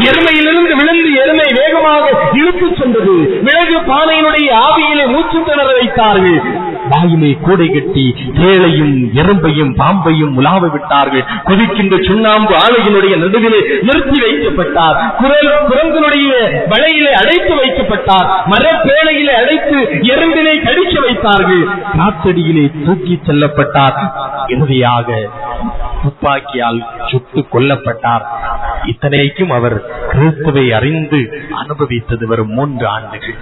எருமையிலிருந்து விழுந்து எருமை வேகமாக இழுத்துச் சென்றது. மிளகு பானையினுடைய ஆவியிலே மூச்சு திணற வைத்தார்கள். வாயிலே கூடை கட்டி தேளையும் எறும்பையும் பாம்பையும் உலாவ விட்டார்கள். கொதிக்கின்ற சுண்ணாம்பு ஆலையினுடைய நடுவிலே நிறுத்தி வைக்கப்பட்டார். குரங்கனுடைய வலையிலே அடைத்து வைக்கப்பட்டார். மரப்பேழையிலே அடைத்து எறும்பினை கடிக்க வைத்தார்கள். காத்தடியிலே தூக்கி செல்லப்பட்டார். இறுதியாக துப்பாக்கியால் சுட்டு கொல்லப்பட்டார். இத்தனைக்கும் அவர் கிறிஸ்துவை அறிந்து அனுபவித்தது வரும் 3 ஆண்டுகள்.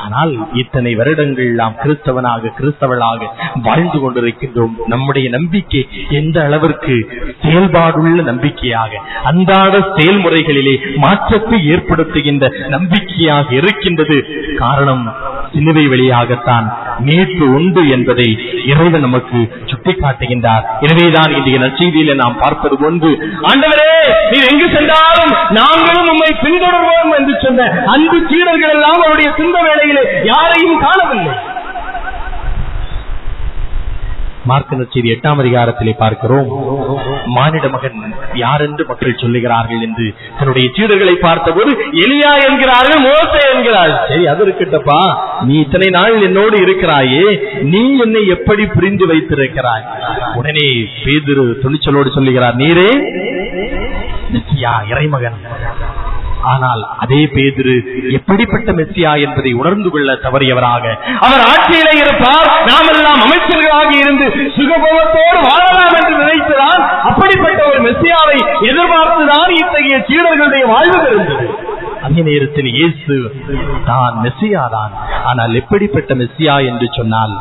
ஆனால் இத்தனை வருடங்கள் நாம் கிறிஸ்தவளாக வாழ்ந்து கொண்டிருக்கின்றோம். நம்முடைய நம்பிக்கை எந்த அளவிற்கு செயல்பாடுள்ள நம்பிக்கையாக, அன்றாட செயல்முறைகளிலே மாற்றத்தை ஏற்படுத்துகின்ற நம்பிக்கையாக இருக்கின்றது. காரணம், சிலுவை வழியாகத்தான் மீட்பு உண்டு என்பதை இறைவன் நமக்கு சுட்டிக்காட்டுகின்றார். எனவேதான் இன்றைய நற்செய்தியிலே நாம் பார்ப்பது ஒன்று, ஆண்டவரே நீ எங்கு சென்றாலும் நாங்களும் உம்மை பின்தொடர்வோம் என்று சொன்ன அன்பு சீடர்கள் எல்லாம் அவருடைய துன்ப வேளையிலே யாரையும் காணவில்லை. மார்க்கு நற்செய்தி 8ஆம் அதிகாரத்திலே பார்க்கிறோம். மானிட மகன் யார் என்று மக்கள் சொல்லுகிறார்கள் என்று தன்னுடைய சீடர்களை பார்த்தபோது எலியா என்கிறார்கள், மோசே என்கிறார்கள். சரி, அது இருக்கட்டப்பா, நீ இத்தனை நாள் என்னோடு இருக்கிறாயே, நீ என்னை எப்படி புரிந்து வைத்திருக்கிறாய்? உடனே பேதுரு துணிச்சலோடு சொல்லுகிறார், நீரே மெசியா, இறைமகன். ஆனால் அதே பேதுரு எப்படிப்பட்ட மெசியா என்பதை உணர்ந்து கொள்ள தவறியவராக, அவர் ஆட்சியிலே இருப்பார், நாம் எல்லாம் அமைச்சர்களாக இருந்து சுகபோகத்தோடு வாழலாம் என்று நினைத்துதான் அப்படிப்பட்ட ஒரு மெசியாவை எதிர்பார்த்துதான் இத்தகைய சீடர்களுடைய வாழ்வு இருந்தது. அதே நேரத்தில் இயேசு தான் மெசியா தான். ஆனால் எப்படிப்பட்ட மெசியா என்று சொன்னால்,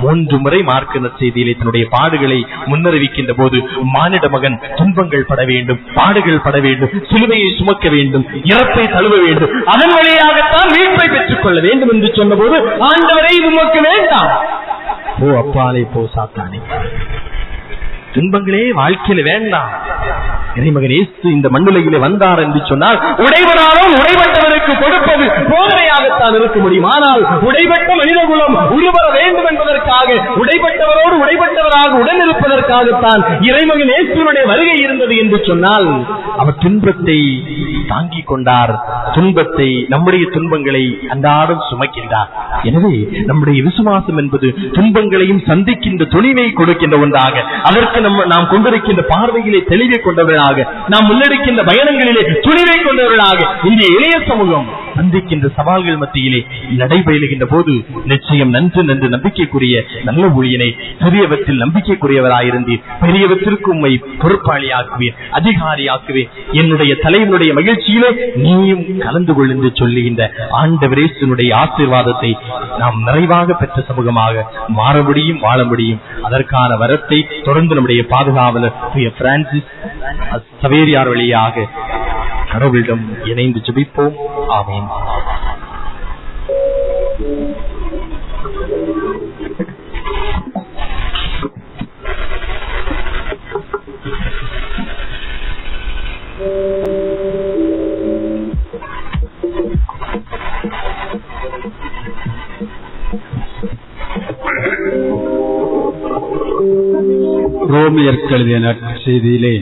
3 முறை மார்க்கு நற்செய்தியிலே தன்னுடைய பாடுகளை முன்னறிவிக்கின்ற போது, மானிட மகன் துன்பங்கள் பட வேண்டும், பாடுகள் பட வேண்டும், சிலுவையை சுமக்க வேண்டும், இறப்பை தழுவ வேண்டும், அதன் வழியாகத்தான் மீட்பை பெற்றுக் கொள்ள வேண்டும் என்று சொன்ன போது, ஆண்டவரை உமக்கு வேண்டாம், ஓ அப்பாலே போ சாத்தானே, துன்பங்களே வாழ்க்கையில வேண்டாம். இறைமகன் இயேசு இந்த மண்ணுலகிலே வந்தார் என்று சொன்னால், உடைவனாலும் உடைபட்டவருக்கு கொடுப்பது போதனையாகத்தான் இருக்க முடியும். ஆனால் உடைபட்ட மனிதகுலம் உருவர வேண்டும் என்பதற்காக, உடைபட்டவரோடு உடைபட்டவராக உடனிருப்பதற்காகத்தான் இறைமகன் இயேசுவினுடைய வருகை இருந்தது என்று சொன்னால், அவர் துன்பத்தை தாங்கிக் கொண்டார். துன்பத்தை, நம்முடைய துன்பங்களை அன்றாடம் சுமக்கின்றார். எனவே நம்முடைய விசுவாசம் என்பது துன்பங்களையும் சந்திக்கின்ற துணிவை கொடுக்கின்ற ஒன்றாக, அதற்கு நாம் கொண்டிருக்கின்ற பார்வையிலே தெளிவை கொண்டவர்களாக, நாம் முன்னெடுக்கின்ற பயணங்களிலே துணிவை கொண்டவர்களாக இந்த எளிய சமூகம் சந்திக்கின்ற சவால்கள் மத்தியிலே நடைபெறுகின்ற போது, நிச்சயம் நன்று நம்பிக்கைக்குரிய நல்ல ஊழியனை சிறியவற்றில் நம்பிக்கைக்குரியவராயிருந்து பெரியவற்றிற்கு உம்மை பொறுப்பாளியாக்குவேன், அதிகாரியாக்குவேன், என்னுடைய தலைவனுடைய மகிழ்ச்சியிலே நீயும் கலந்து கொள் என்று சொல்லுகின்ற ஆண்டவரேசுனுடைய ஆசீர்வாதத்தை நாம் நிறைவாக பெற்ற சமூகமாக மாற முடியும், வாழ முடியும். அதற்கான வரத்தை தொடர்ந்து நம்முடைய பாதுகாவலர் பிரான்சிஸ் சவேரியார் வழியாக கடவுளிடம் இணைந்து ஜெபிப்போம். ஆமென். ரோமியர் எழுதிய நற்செய்தியிலே,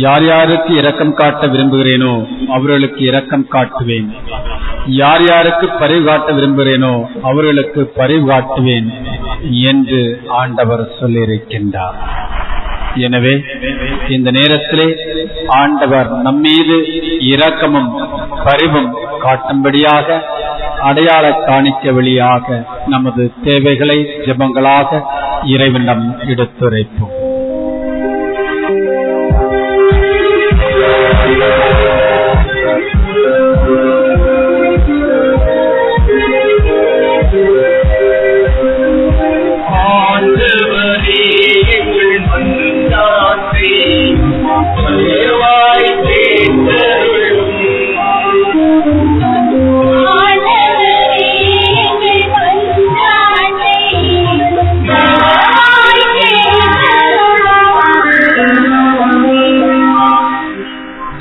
யார் யாருக்கு இரக்கம் காட்ட விரும்புகிறேனோ அவர்களுக்கு இரக்கம் காட்டுவேன், யார் யாருக்கு பரிவு காட்ட விரும்புகிறேனோ அவர்களுக்கு பரிவு காட்டுவேன் என்று ஆண்டவர் சொல்லியிருக்கின்றார். எனவே இந்த நேரத்திலே ஆண்டவர் நம்மீது இரக்கமும் பரிவும் காட்டும்படியாக அடையாள காணிக்க வழியாக நமது தேவைகளை ஜெபங்களாக இறைவனிடம் எடுத்துரைப்போம்.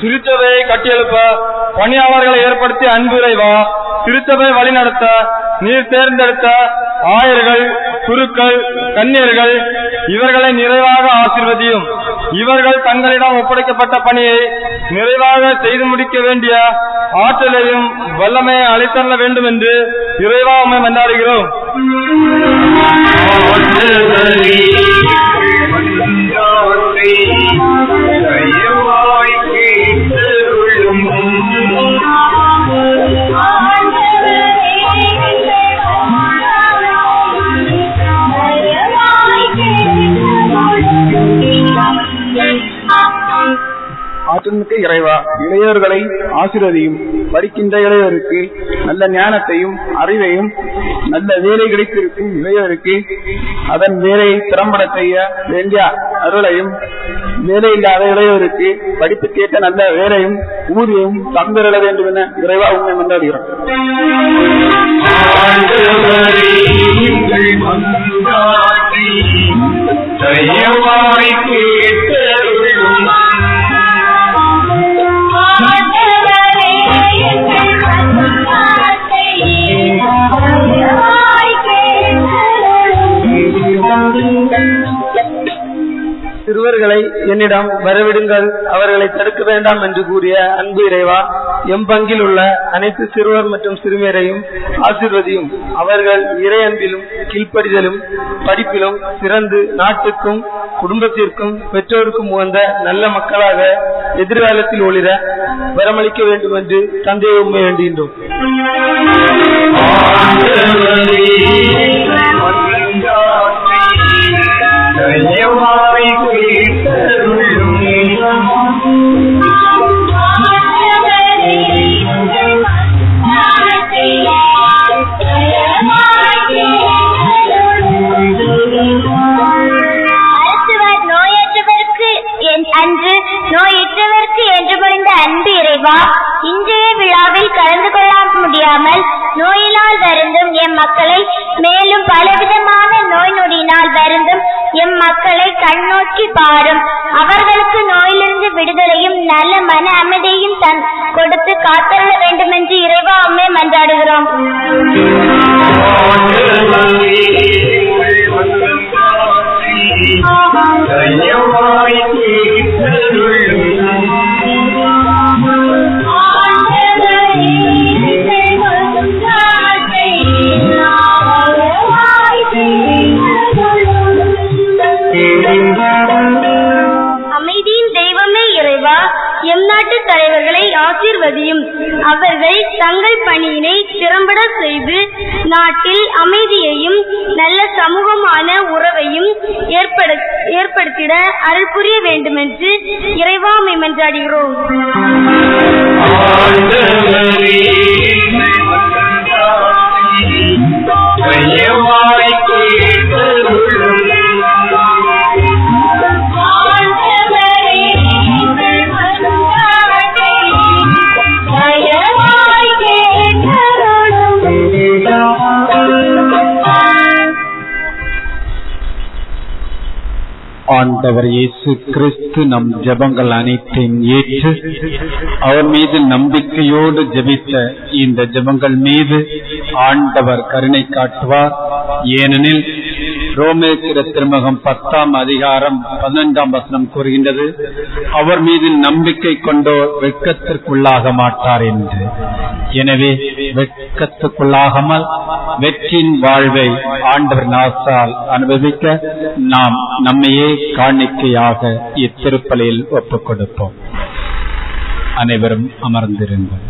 திருச்சபையை கட்டியெழுப்ப பணியாளர்களை ஏற்படுத்தி அன்புரைவா, திருச்சபை வழிநடத்த நீர் தேர்ந்தெடுத்த ஆயர்கள், குருக்கள், கன்னியர்கள் இவர்களை நிறைவாக ஆசீர்வதியும். இவர்கள் தங்களிடம் ஒப்படைக்கப்பட்ட பணியை நிறைவாக செய்து முடிக்க வேண்டிய ஆற்றலையும் வல்லமையை அளித்தள்ள வேண்டும் என்று இறைவா உம்மை மன்றாடுகிறோம். ஆற்றல்மிக்க இறைவா, இளையோர்களை ஆசீர்வதியும். படிக்கின்ற இளையோருக்கு நல்ல ஞானத்தையும் அறிவையும், நல்ல வேலை கிடைத்திருக்கும் இளையோருக்கு அதன் வேலையை திறம்பட செய்ய வேண்டிய அருளையும், வேலை இல்லாத இளையோருக்கு படிப்புக்கேற்ற நல்ல வேலையும் ஊதியமும் தந்திரள வேண்டும் என இறைவா உண்மை மன்றாடுகிறோம். சிறுவர்களை என்னிடம் வரவிடுங்கள், அவர்களை தடுக்க வேண்டாம் என்று கூறிய அன்பு இறைவா, எம் பங்கில் உள்ள அனைத்து சிறுவர் மற்றும் சிறுமியரையும் ஆசீர்வதியும். அவர்கள் இறை அன்பிலும் கீழ்ப்படிதலும் படிப்பிலும் சிறந்து நாட்டுக்கும் குடும்பத்திற்கும் பெற்றோருக்கும் உகந்த நல்ல மக்களாக எதிர்காலத்தில் ஒளிர வரமளிக்க வேண்டும் என்று தந்தையை உண்மை வேண்டுகின்றோம். அன்று நோயற்றவர்க்கு என்று மொழிந்த அன்பு இறைவா, இன்றைய விழாவில் கலந்து கொள்ள முடியாமல் நோயினால் வருந்தும் எம் மக்களை, மேலும் பலவிதமான நோய் நொடியினால் வருந்தும் எம் மக்களை கண்ணோக்கி பாரும். அவர்களுக்கு நோயிலிருந்து விடுதலையும் நல்ல மன அமைதியையும் கொடுத்து காத்தள்ள வேண்டும் என்று இறைவா உம்மை மன்றாடுகிறோம். அமைதியின் தெய்வமே இறைவா, எம் நாட்டு தலைவர்களை ஆசீர்வதியும். அவர்கள் தங்கள் பணியினை திறம்பட செய்து நாட்டில் அமைதியையும் நல்ல சமூகமான உறவையும் ஏற்படுத்திட அருள் புரிய வேண்டும் என்று இறைவா உம்மை மன்றாடுகிறோம். ஆண்டவர் இயேசு கிறிஸ்து நம் ஜெபங்கள் அனைத்தையும் ஏற்று அவர் மீது நம்பிக்கையோடு ஜெபித்த இந்த ஜெபங்கள் மீது ஆண்டவர் கருணை காட்டுவார். ஏனெனில் ரோமேயர் திருமுகம் 10ஆம் அதிகாரம் 11ஆம் வசனம் கூறுகின்றது, அவர் மீது நம்பிக்கை கொண்டோர் வெட்கத்திற்குள்ளாக மாட்டார் என்று. எனவே வெட்கத்துக்குள்ளாகாமல் வெற்றியின் வாழ்வை ஆண்டவர் நாசால் அனுபவிக்க நாம் நம்மையே காணிக்கையாக இத்திருப்பலியில் ஒப்புக் கொடுப்போம். அனைவரும் அமர்ந்திருங்கள்.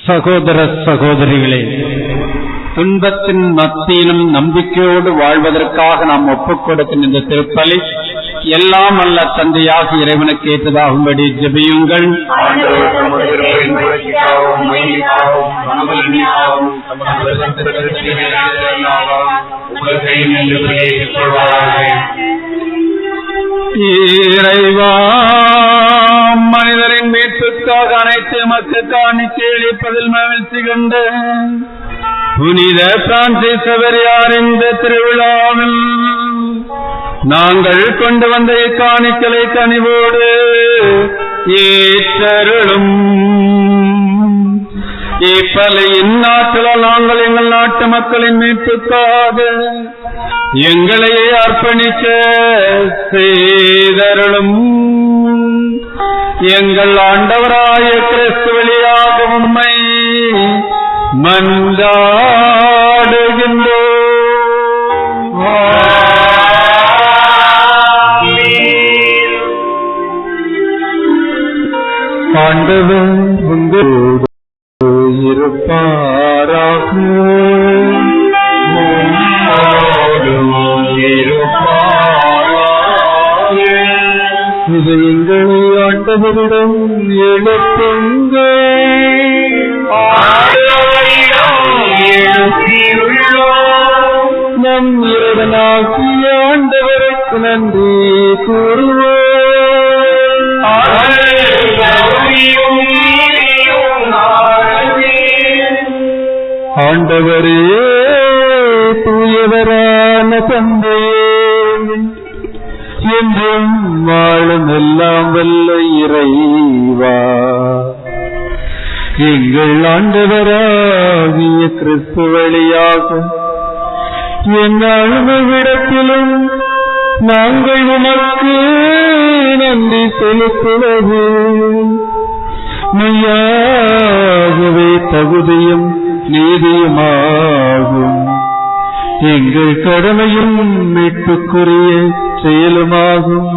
சகோதர சகோதரிகளே, துன்பத்தின் மத்தியிலும் நம்பிக்கையோடு வாழ்வதற்காக நாம் ஒப்புக் கொடுக்கும் இந்த திருப்பலி எல்லாம் அல்ல தந்தையாக இறைவனுக்கு ஏற்றதாகும்படி ஜெபியுங்கள். இறைவா, மனிதரின் மீட்புக்காக அனைத்து மக்கள் காணிக்கை அளிப்பதில் மகிழ்ச்சி கண்டு புனித பிரான்சிஸ் சவேரியார் இந்த திருவிழாவில் நாங்கள் கொண்டு வந்த இக்காணிக்கலை கனிவோடு ஏற்றருளும். இப்பலியின் நாட்களால் நாங்கள் எங்கள் நாட்டு மக்களின் மீட்புக்காக எங்களையே அர்ப்பணிக்க செய்தருளும். எங்கள் ஆண்டவராய கிறிஸ்து வழியாக உம்மை மன்றாடுகின்றோம். ஆண்டவர் உங்களோடு இருப்பாராக. இதை எங்களை ஆண்டவரிடம் எழுப்புங்கள். நம் இறைவனாகிய ஆண்டவருக்கு நன்றி கூறுவோம். ஆண்டவரே, தூயவரான தந்தையே, என்றும் வாழும் எல்லாம் வல்ல இறைவா, எங்கள் ஆண்டவராகிய கிறிஸ்து வழியாக என்னாலும் விடத்திலும் நாங்கள் உமக்கு நன்றி செலுத்துவது மெய்யாகவே தகுதியும் நீதியுமாகும். எங்கள் கடமையும் மீட்புக்குரிய செயலுமாகும்.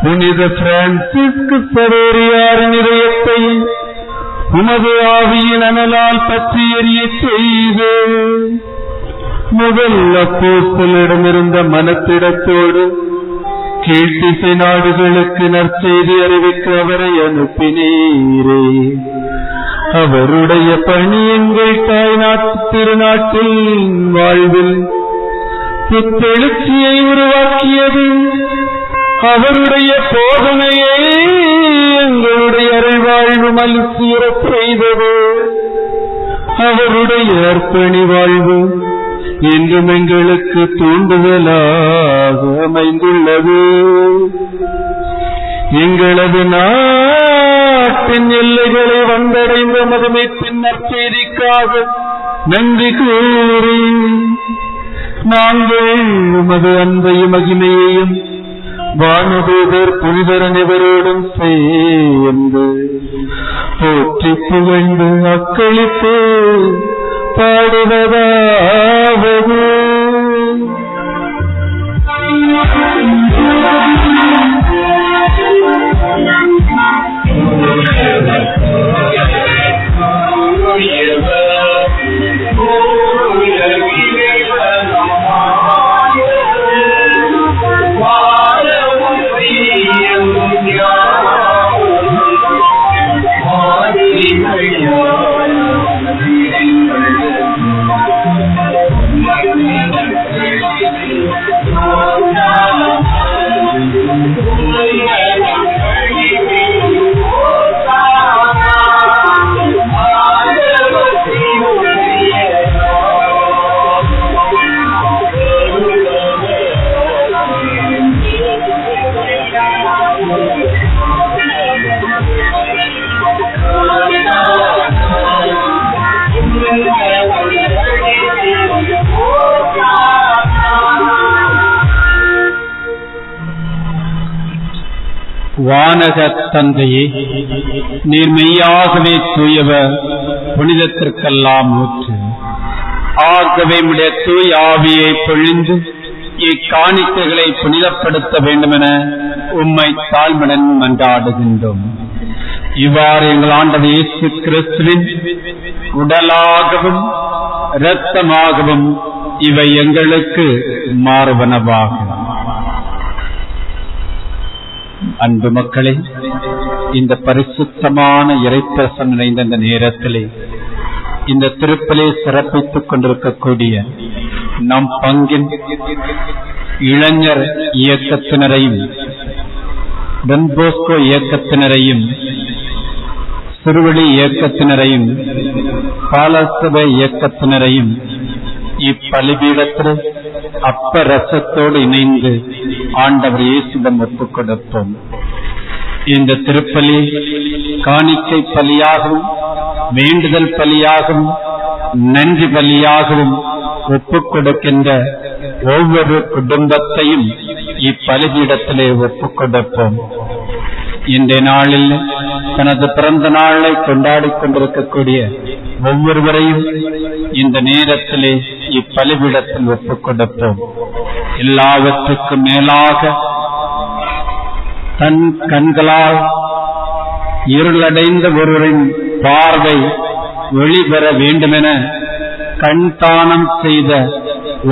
புனித பிரான்சிஸ்கு சவேரியாரின் இதயத்தை உமது ஆவியின் அனலால் பற்றி எரிய செய்து முதல் அப்போஸ்தலரிடமிருந்த மனத்திடத்தோடு கீழ்த்திசை நாடுகளுக்கு நற்செய்தி அறிவிக்க அவரை அனுப்பினீரே. அவருடைய பணி எங்கள் தாய்நாட்டு திருநாட்டில் வாழ்வில் புத்தெழுச்சியை உருவாக்கியது. அவருடைய போதனையை எங்களுடைய அருள்வாழ்வு மலர்ச்சியுறச் செய்தது. அவருடைய அர்ப்பணி வாழ்வு என்றும் எங்களுக்கு தூண்டுதலாக அமைந்துள்ளது. எங்களது நாட்டின் எல்லைகளை வந்தடைந்த மதுமைப்பின் நற்செய்திக்காக நன்றி கூறி நாங்கள் உமது அன்பையும் மகிமையையும் வானதூதர் புனிதர் அனைவரோடும் சேர்ந்து போற்றி புகழ்ந்து அக்களித்து பாடுவதாவது. வானக தந்தையே, நீர் மெய்யாகவே தூயவர், புனிதத்திற்கெல்லாம் ஊற்று. ஆகவே உடைய தூய ஆவியை பொழிந்து இக்காணிக்கைகளை புனிதப்படுத்த வேண்டுமென உம்மை தாழ்மையுடன் மன்றாடுகின்றோம். இவ்வாறு எங்கள் ஆண்டவர் இயேசு கிறிஸ்துவின் உடலாகவும் இரத்தமாகவும் இவை எங்களுக்கு மாறுவனவாகும். அன்பு மக்களே, இந்த பரிசுத்தமான இறைப்பிரசன்னம் நிறைந்த இந்த நேரத்திலே இந்த திருப்பலை சிறப்பித்துக் கொண்டிருக்கக்கூடிய நம் பங்கின் இளைஞர் இயக்கத்தினரையும் டான் போஸ்கோ இயக்கத்தினரையும் சிறுவழி இயக்கத்தினரையும் பாலசபை இயக்கத்தினரையும் இப்பலிபீடத்தில் அப்ப ரசத்தோடு இணைந்து ஆண்டவர் இயேசுவிடம் ஒப்புக் கொடுப்போம். இந்த திருப்பலி காணிக்கை பலியாகவும் வேண்டுதல் பலியாகவும் நன்றி பலியாகவும் ஒப்புக் கொடுக்கின்ற ஒவ்வொரு குடும்பத்தையும் இப்பலிபீடத்திலே ஒப்புக் கொடுப்போம். இன்றைய நாளில் தனது பிறந்த நாளை கொண்டாடிக் கொண்டிருக்கக்கூடிய ஒவ்வொருவரையும் இந்த நேரத்திலே இப்பலிபீடத்தில் ஒப்புக் கொடுப்போம். எல்லாவற்றுக்கும் மேலாக தன் கண்களால் இருளடைந்த ஒருவரின் பார்வை வெளிவர வேண்டுமென கண் தானம் செய்த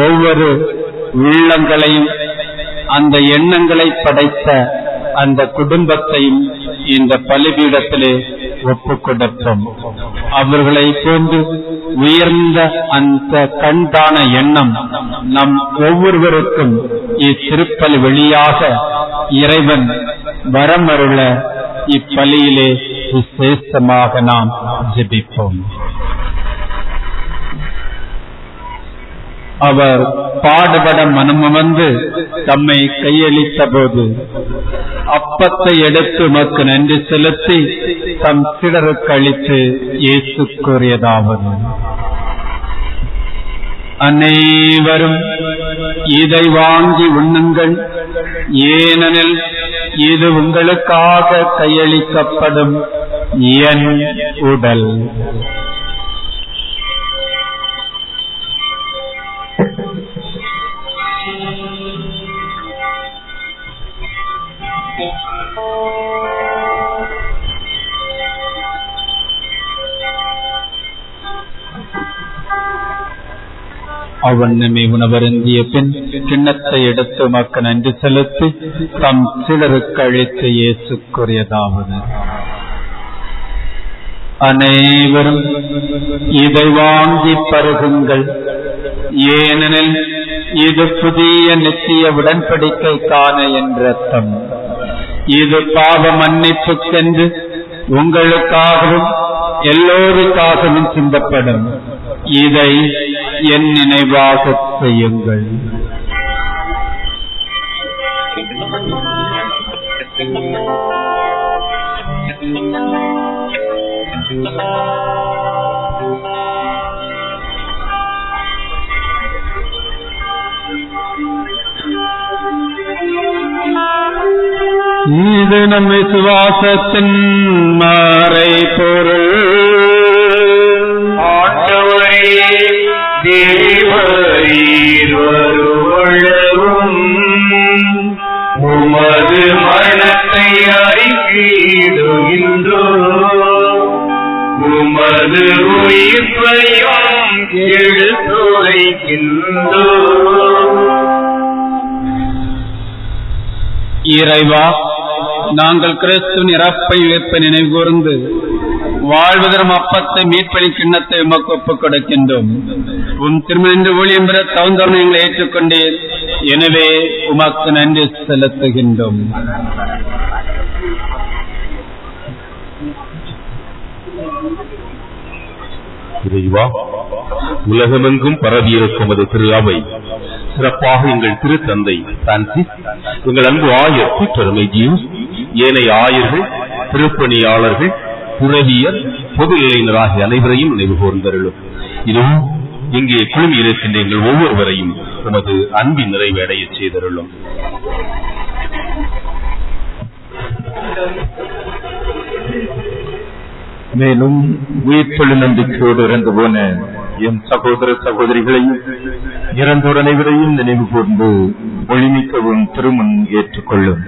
ஒவ்வொரு உள்ளங்களையும் அந்த எண்ணங்களை படைத்த அந்த குடும்பத்தையும் இந்த பலிபீடத்திலே ஒப்புக் கொடுப்போம். அவர்களை போன்று உயர்ந்த அந்த கண்தான எண்ணம் நம் ஒவ்வொருவருக்கும் இத்திருப்பலி வழியாக இறைவன் வரமருள இப்பலியிலே விசேஷமாக நாம் ஜெபிப்போம். அவர் பாடுபட மனமுவந்து தம்மை கையளித்த போது அப்பத்தை எடுத்து உமக்கு நன்றி செலுத்தி தம் சீடருக்கு அளித்து இயேசு கூறியதாவது: அனைவரும் இதை வாங்கி உண்ணுங்கள், ஏனெனில் இது உங்களுக்காக கையளிக்கப்படும் என் உடல். அவ்வண்ணமே உணவருந்திய பின் கிண்ணத்தை எடுத்து உமக்கு நன்றி செலுத்தி தம் சீடருக்கு அளித்து இயேசு கூறியதாவது: அனைவரும் இதை வாங்கி பருகுங்கள், ஏனெனில் இது புதிய நித்திய உடன்படிக்கைக்கான என் இரத்தம். இது பாவ மன்னிப்புக்கென்று உங்களுக்காகவும் எல்லோருக்காகவும் சிந்தப்படும். இதை என் நினைவாக செய்யுங்கள். இது நம் விசுவாசத்தின் மறை பொருள். ஆண்டவரே, தேவரீர் வருவளவும் உமது மரணத்தை அறிக்கையிடுகின்றோம், உமது உயிர்ப்பையும் எடுத்துரைக்கின்றோம். இறைவா, நாங்கள் கிறிஸ்துவின் இறப்பை உயிர்ப்பை நினைவு கூர்ந்து வாழ்வதரும் அப்பத்தை மீட்பளி கிண்ணத்தை உமக்கு ஒப்புக் கொடுக்கின்றோம். உம் திருமண ஊழியம் பெற தகுந்தவனை எங்களை ஏற்றுக்கொண்டீர். எனவே உமக்கு நன்றி செலுத்துகின்றோம். இறைவா, உலகமெங்கும் பரவியிருக்கும் அது திரு அவை, சிறப்பாக எங்கள் திருத்தந்தை பிரான்சிஸ், எங்கள் அன்பு ஆயர் பீட்டர் ஜியூஸ், ஏனைய ஆயர்கள், திருப்பணியாளர்கள், துறவியர், பொது இளைஞர் ஆகிய அனைவரையும் நினைவு கூர்ந்தருளும். இதுவும் இங்கே குழுமி இருக்கின்ற எங்கள் ஒவ்வொருவரையும் உமது அன்பின் நிறைவேடைய செய்தருளும். மேலும் உயிர்ப்பெழு நம்பிக்கையோடு இறந்து போன என் சகோதர சகோதரிகளையும் இறந்தோர் அனைவரையும் நினைவு கூர்ந்து ஒளிமிக்கவும் திருமுன் ஏற்றுக்கொள்ளும்.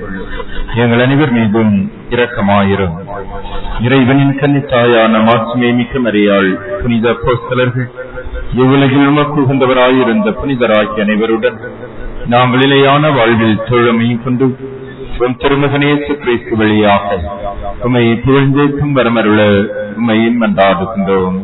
எங்கள் அனைவர் மீதும் இரக்கமாயிரும். இறைவனின் கன்னித்தாயான மாட்சிமை மிக்க மரியாள், புனித அப்போஸ்தலர்கள், இவ்வுலகில் உமக்கு உகந்தவராயிருந்த புனிதராகிய அனைவருடன் நாங்கள் நிலையான வாழ்வில் தோழமை கொண்டு உம் திருமகன் இயேசு கிறிஸ்து வழியாக உம்மை புகழ்ந்தேற்றும் வரமருள உம்மை மன்றாடுகின்றோம்.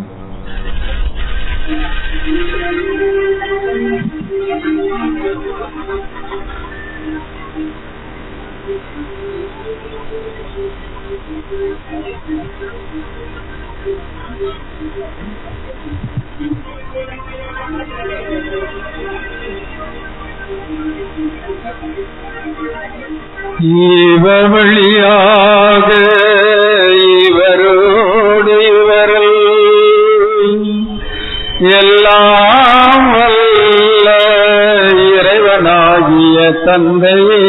இவர் வழியாக இவரோடு இவரில் எல்லாம் வல்ல இறைவனாகிய தந்தையே,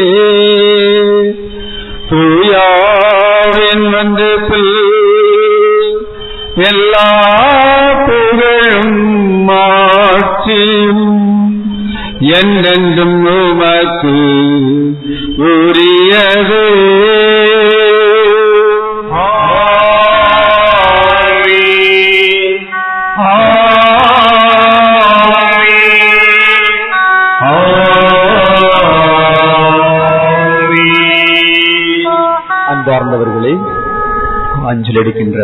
தூயாவின் வந்தபில் எல்லா புகழும் மாட்சியும் என்றென்றும் உமக்கு உரியது. அன்பார்ந்தவர்களே, அஞ்சல் எடுக்கின்ற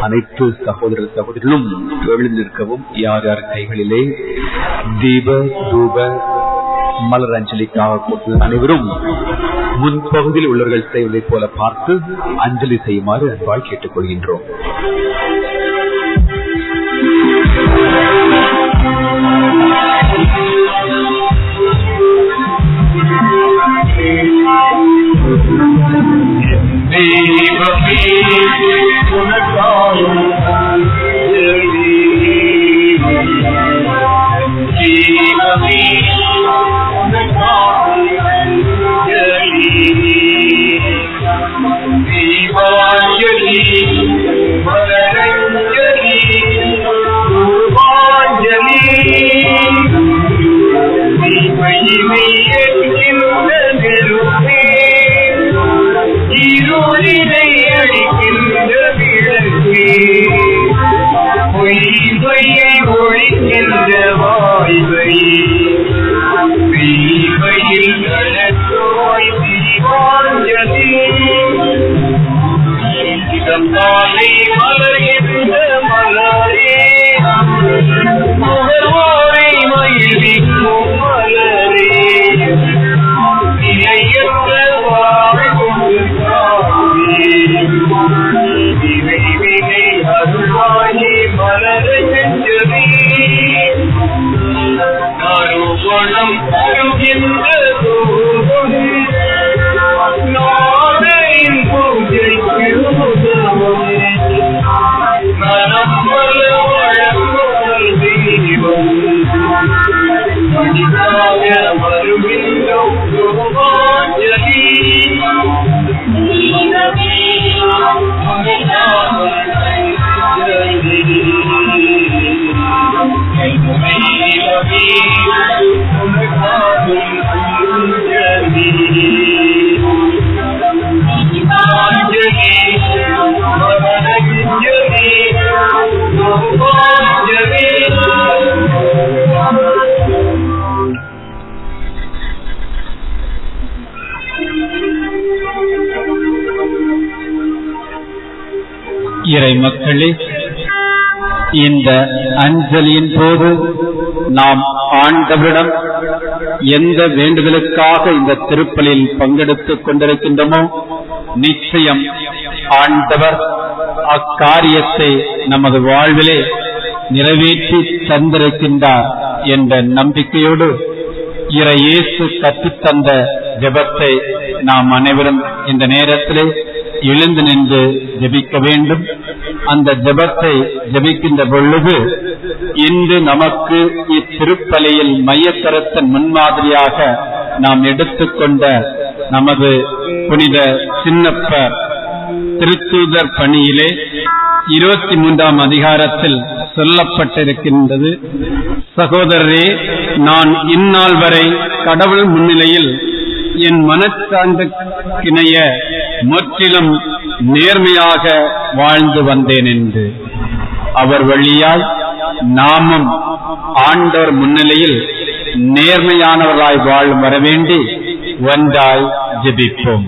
அனைத்து சகோதர சகோதரிகளும் எழுந்திருக்கவும், யார் யார் கைகளிலே தீப தூப மலர் அஞ்சலிக்காக கொடுத்து அனைவரும் முன்பகுதியில் உள்ளவர்கள் செய்வதைப் போல பார்த்து அஞ்சலி செய்யுமாறு அன்பாய் கேட்டுக் கொள்கின்றோம். இறை மக்களே, இந்த அஞ்சலியின் போது நாம் ஆண்டவரிடம் எந்த வேண்டுதலுக்காக இந்த திருப்பலில் பங்கெடுத்துக் கொண்டிருக்கின்றோமோ நிச்சயம் ஆண்டவர் அக்காரியத்தை நமது வாழ்விலே நிறைவேற்றி தந்திருக்கின்றார் என்ற நம்பிக்கையோடு இறை இயேசு கற்றுத்தந்த ஜெபத்தை நாம் அனைவரும் இந்த நேரத்திலே எழுந்து நின்று ஜெபிக்க வேண்டும். அந்த ஜெபத்தை ஜெபிக்கின்ற பொழுது இன்று நமக்கு இத்திருப்பலியில் மையக்கருத்தின் முன்மாதிரியாக நாம் எடுத்துக்கொண்ட நமது புனித சின்னப்பர் திருத்தூதர் பணியிலே 23ஆம் அதிகாரத்தில் சொல்லப்பட்டிருக்கின்றது. சகோதரரே, நான் இந்நாள் வரை கடவுள் முன்னிலையில் என் மனச்சான்றுக்கிணைய முற்றிலும் நேர்மையாக வாழ்ந்து வந்தேன் என்று. அவர் வழியாய் நாமும் ஆண்டவர் முன்னிலையில் நேர்மையானவர்களாய் வாழும் வரவேண்டி ஒன்றாய் ஜெபிப்போம்.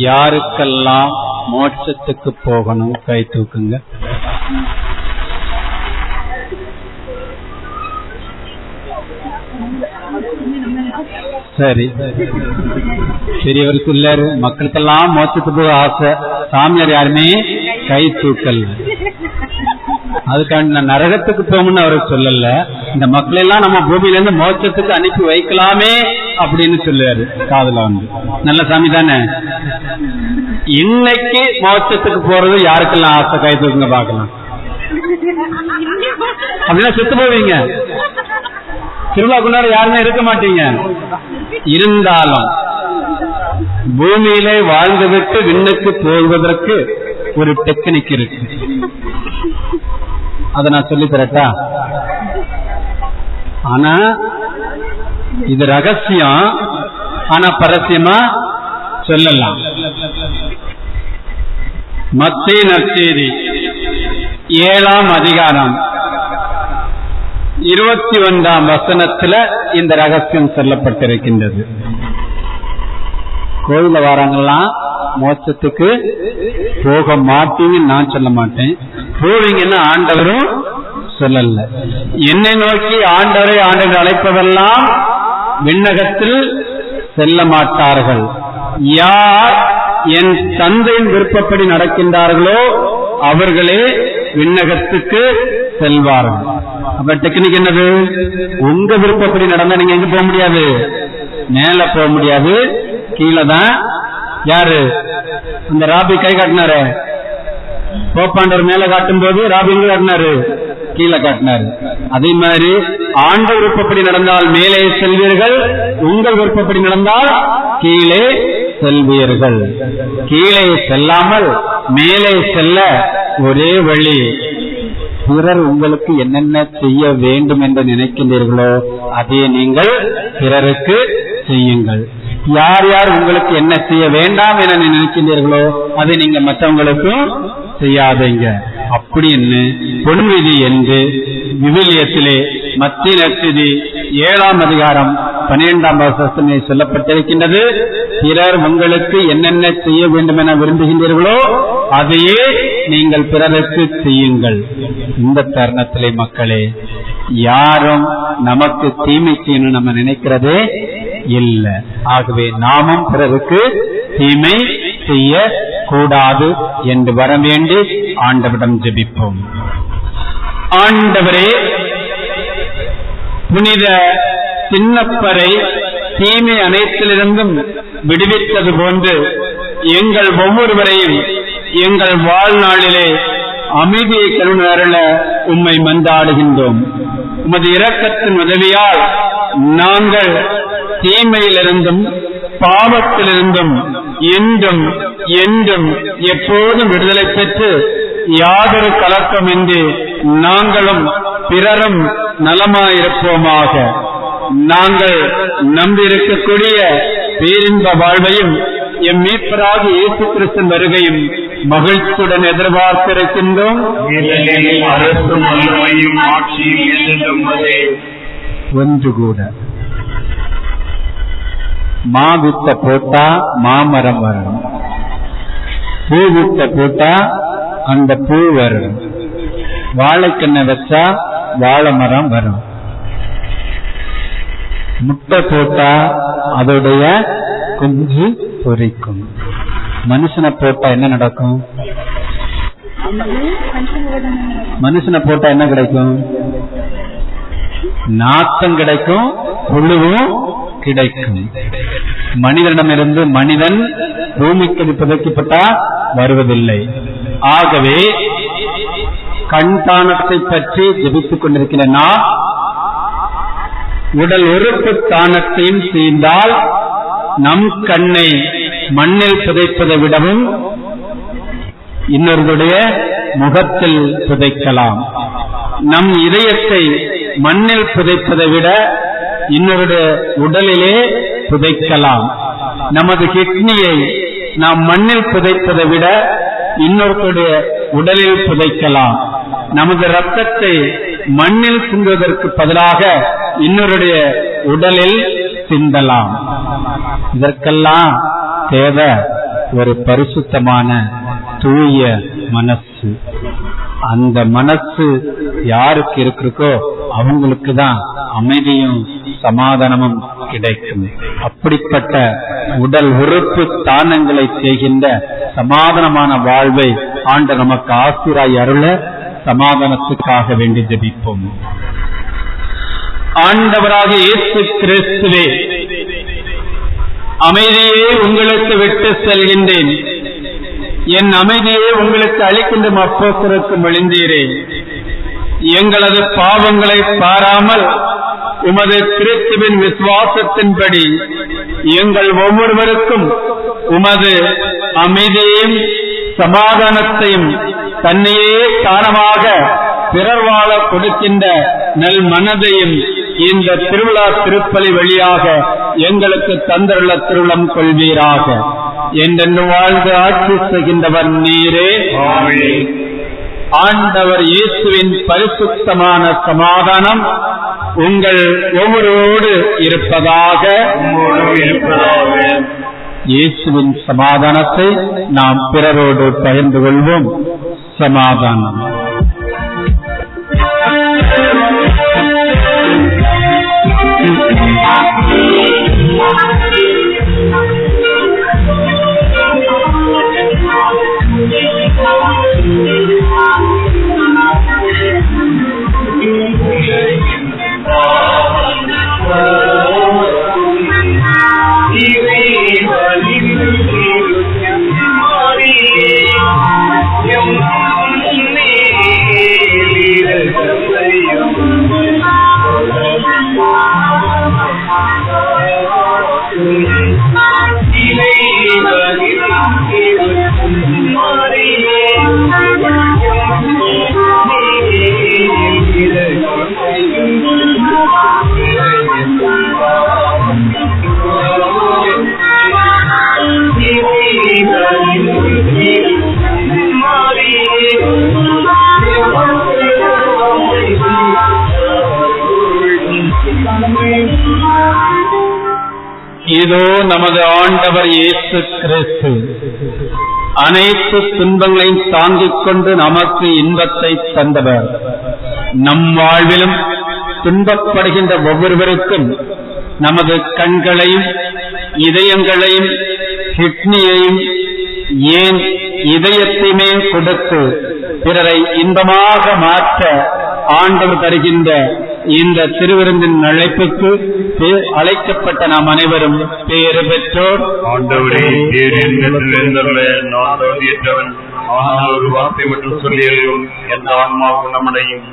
யாருக்கெல்லாம் மோட்சத்துக்கு போகணும் கை தூக்குங்க. சரி, பெரியவர் சொல்லாரு மக்களுக்கெல்லாம் மோட்சத்துக்கு போக ஆசை, சாமியார் யாருமே கை தூக்கல். அதுக்காண்டி நான் நரகத்துக்கு போகணும்னு அவருக்கு சொல்லல, இந்த மக்கள் எல்லாம் நம்ம பூமியில இருந்து மோட்சத்துக்கு அனுப்பி வைக்கலாமே அப்படின்னு சொல்லுவாரு. காதுல வந்து நல்ல சாமி தானே. இன்னைக்கு மோட்சத்துக்கு போறது யாருக்கெல்லாம் ஆசை கை தூக்குங்க பாக்கலாம். அப்படின்னா செத்து போவீங்க, திருவிழாக்குள்ளார யாருமே இருக்க மாட்டீங்க. இருந்தாலும் பூமியிலே வாழ்ந்துவிட்டு விண்ணுக்கு போவதற்கு ஒரு டெக்னிக் இருக்கு. அதை நான் சொல்லி தரட்டா? ஆனா இது ரகசியம், ஆனா பரஸ்யமா சொல்லலாம். மத்தேயு நற்செய்தி 7ஆம் அதிகாரம் 21ஆம் வசனத்துல இந்த ரகசியம் சொல்லப்பட்டிருக்கின்றது. கோயில வாரங்கள்லாம் மோட்சத்துக்கு போக மாட்டீங்கன்னு நான் சொல்ல மாட்டேன், போவீங்கன்னு ஆண்டவரும் சொல்லல. என்னை நோக்கி ஆண்டவரை ஆண்டவர் அழைப்பதெல்லாம் விண்ணகத்தில் செல்ல மாட்டார்கள். யார் என் தந்தையின் விருப்பப்படி நடக்கின்றார்களோ அவர்களே விண்ணகத்துக்கு செல்வார்கள். அப்ப டெக்னிக் என்னது? உங்க விருப்பப்படி நடந்தா நீங்க எங்க போக முடியாது, மேல போக முடியாது, கீழே தான். யாரு அந்த ராபி கை காட்டினாரு, போப்பாண்டவர் மேல காட்டும் போது ராபி எங்க காட்டினாரு, கீழே காட்டினாரு. அதே மாதிரி ஆண்ட விருப்பப்படி நடந்தால் மேலே செல்வீர்கள், உங்கள் விருப்பப்படி நடந்தால் கீழே செல்வீர்கள். கீழே செல்லாமல் மேலே செல்ல ஒரே வழி, பிறர் உங்களுக்கு என்னென்ன செய்ய வேண்டும் என்று நினைக்கின்றீர்களோ அதை நீங்கள் பிறருக்கு செய்யுங்கள். யார் யார் உங்களுக்கு என்ன செய்ய வேண்டாம் என நினைக்கின்றீர்களோ அதை நீங்க மற்றவங்களுக்கும் செய்யாதீங்க அப்படின்னு பொன்விதி என்று விவிலியத்திலே மத்தேயு நற்செய்தி 7ஆம் அதிகாரம் 12ஆம் வசனத்திலே சொல்லப்பட்டிருக்கின்றது. பிறர் உங்களுக்கு என்னென்ன செய்ய வேண்டும் என விரும்புகின்றீர்களோ அதையே நீங்கள் பிறருக்கு செய்யுங்கள். இந்த தருணத்திலே மக்களே, யாரும் நமக்கு தீமை செய்யணும் நம்ம நினைக்கிறதே இல்லை. ஆகவே நாமும் பிறருக்கு தீமை செய்ய கூடாது என்று வர வேண்டி ஆண்டவரிடம் ஜெபிப்போம். ஆண்டவரே, புனித சின்னப்பரை தீமை அனைத்திலிருந்தும் விடுவித்தது போன்று எங்கள் ஒவ்வொருவரையும் எங்கள் வாழ்நாளிலே அமைதியை கருணை உம்மை மன்றாடுகின்றோம். உமது இரக்கத்தின் உதவியால் நாங்கள் தீமையிலிருந்தும் பாவத்திலிருந்தும் என்றும் என்றும் எப்போதும் விடுதலை பெற்று யாதொரு கலக்கமின்றி நாங்களும் பிறரும் நலமாயிருப்போமாக. நாங்கள் நம்பியிருக்கக்கூடிய பேரின்ப வாழ்வையும் எம் மீட்பராகிய இயேசு கிறிஸ்துவின் வருகையும் மகிழ்ச்சியுடன் எதிர்பார்த்திருக்கின்றோம். அரசும் வல்லமையும் ஆட்சியும் என்றென்றும் உமதே. ஒன்று கூட மாவித்த போட்டா மாமரம் வரணும், பூ வித்த போட்டா அந்த பூ வரும், வாழைக்கண்ணை வச்சா வாழை மரம் வரும், முட்டை போட்டா அதோடைய குஞ்சு பொரிக்கும். மனுஷனை போட்டா என்ன நடக்கும்? மனுஷனை போட்டா என்ன கிடைக்கும்? நாத்தம் கிடைக்கும், புழுவும் கிடைக்கும். மனிதனிடமிருந்து மனிதன் பூமிக்கு புதைக்கப்பட்டா வருவதில்லை. ஆகவே கண் தானத்தை பற்றி ஜெபித்துக் கொண்டிருக்கிற நான் உடல் உறுப்பு தானத்தையும் செய்தால் நம் கண்ணை மண்ணில் புதைப்பதை விடவும் இன்னொருடைய முகத்தில் புதைக்கலாம். நம் இதயத்தை மண்ணில் புதைப்பதை விட இன்னொருடைய உடலிலே புதைக்கலாம். நமது கிட்னியை நாம் மண்ணில் புதைப்பதை விட இன்னொருடைய உடலில் புதைக்கலாம். நமது ரத்தத்தை மண்ணில் சிந்துவதற்கு பதிலாக இன்னொருடைய உடலில் சிந்தலாம். இதற்கெல்லாம் தேவை ஒரு பரிசுத்தமான தூய மனசு. அந்த மனசு யாருக்கு இருக்கோ அவங்களுக்கு தான் அமைதியும் சமாதானமும் கிடைக்கும். அப்படிப்பட்ட உடல் உறுப்பு தானங்களை செய்கின்ற சமாதானமான வாழ்வை ஆண்டு நமக்கு ஆசிராய் அருள சமாதானத்துக்காக வேண்டி ஜெபிப்போம். ஆண்டவராக இயேசு கிறிஸ்துவே, அமைதியை உங்களுக்கு விட்டு செல்கின்றேன், என் அமைதியை உங்களுக்கு அளிக்கின்ற அப்போஸ்தலருக்கு மொழிந்தீரே. எங்களது பாவங்களை பாராமல் உமது கிறிஸ்துவின் விசுவாசத்தின்படி எங்கள் ஒவ்வொருவருக்கும் உமது அமைதியையும் சமாதானத்தையும் தன்னையே தானமாக பிறர் வாழ கொடுக்கின்ற நல் மனதையும் இந்த திருவிழா திருப்பலி வழியாக எங்களுக்கு தந்தருள்ள திருவிழம் கொள்வீராக. என்றென்று வாழ்ந்து ஆட்சி செய்கின்றவர் நீரே. ஆண்டவர் இயேசுவின் பரிசுத்தமான சமாதானம் உங்கள் ஒவ்வொருவரோடு இருப்பதாக. இயேசுவின் சமாதானத்தை நாம் பிறரோடு பகிர்ந்து கொள்வோம். சமாதானம். இதோ நமது ஆண்டவர் இயேசு கிறிஸ்து அனைத்து துன்பங்களையும் தாங்கிக் கொண்டு நமக்கு இன்பத்தை தந்தவர். நம் வாழ்விலும் துன்பப்படுகின்ற ஒவ்வொருவருக்கும் நமது கண்களையும் இதயங்களையும் கிட்னியையும் ஏன் இதயத்தையுமே கொடுத்து பிறரை இன்பமாக மாற்ற ஆண்டவர் தருகின்ற இந்த திருவிருந்தின் அழைப்புக்கு அழைக்கப்பட்ட நாம் அனைவரும் பேறு பெற்றோர். ஆண்டவரே, நான் தகுதியற்றவன், ஆனால் ஒரு வார்த்தை மட்டும் சொல்லியும் எந்த ஆன்மா குணமடையும்.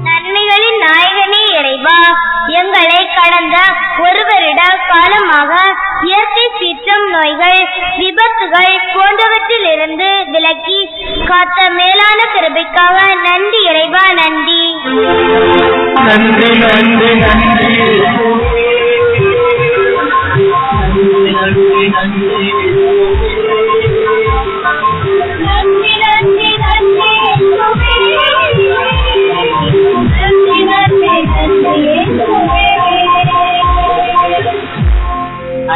நன்மைகளின் நாயகனே இறைவா, எங்களை கடந்த ஒரு வருட காலமாக இயற்கை சீற்றம், நோய்கள், விபத்துகள் போன்றவற்றிலிருந்து விலக்கி காத்த மேலான கிருபைக்காக நன்றி இறைவா, நன்றி. நன்றி நன்றி நன்றி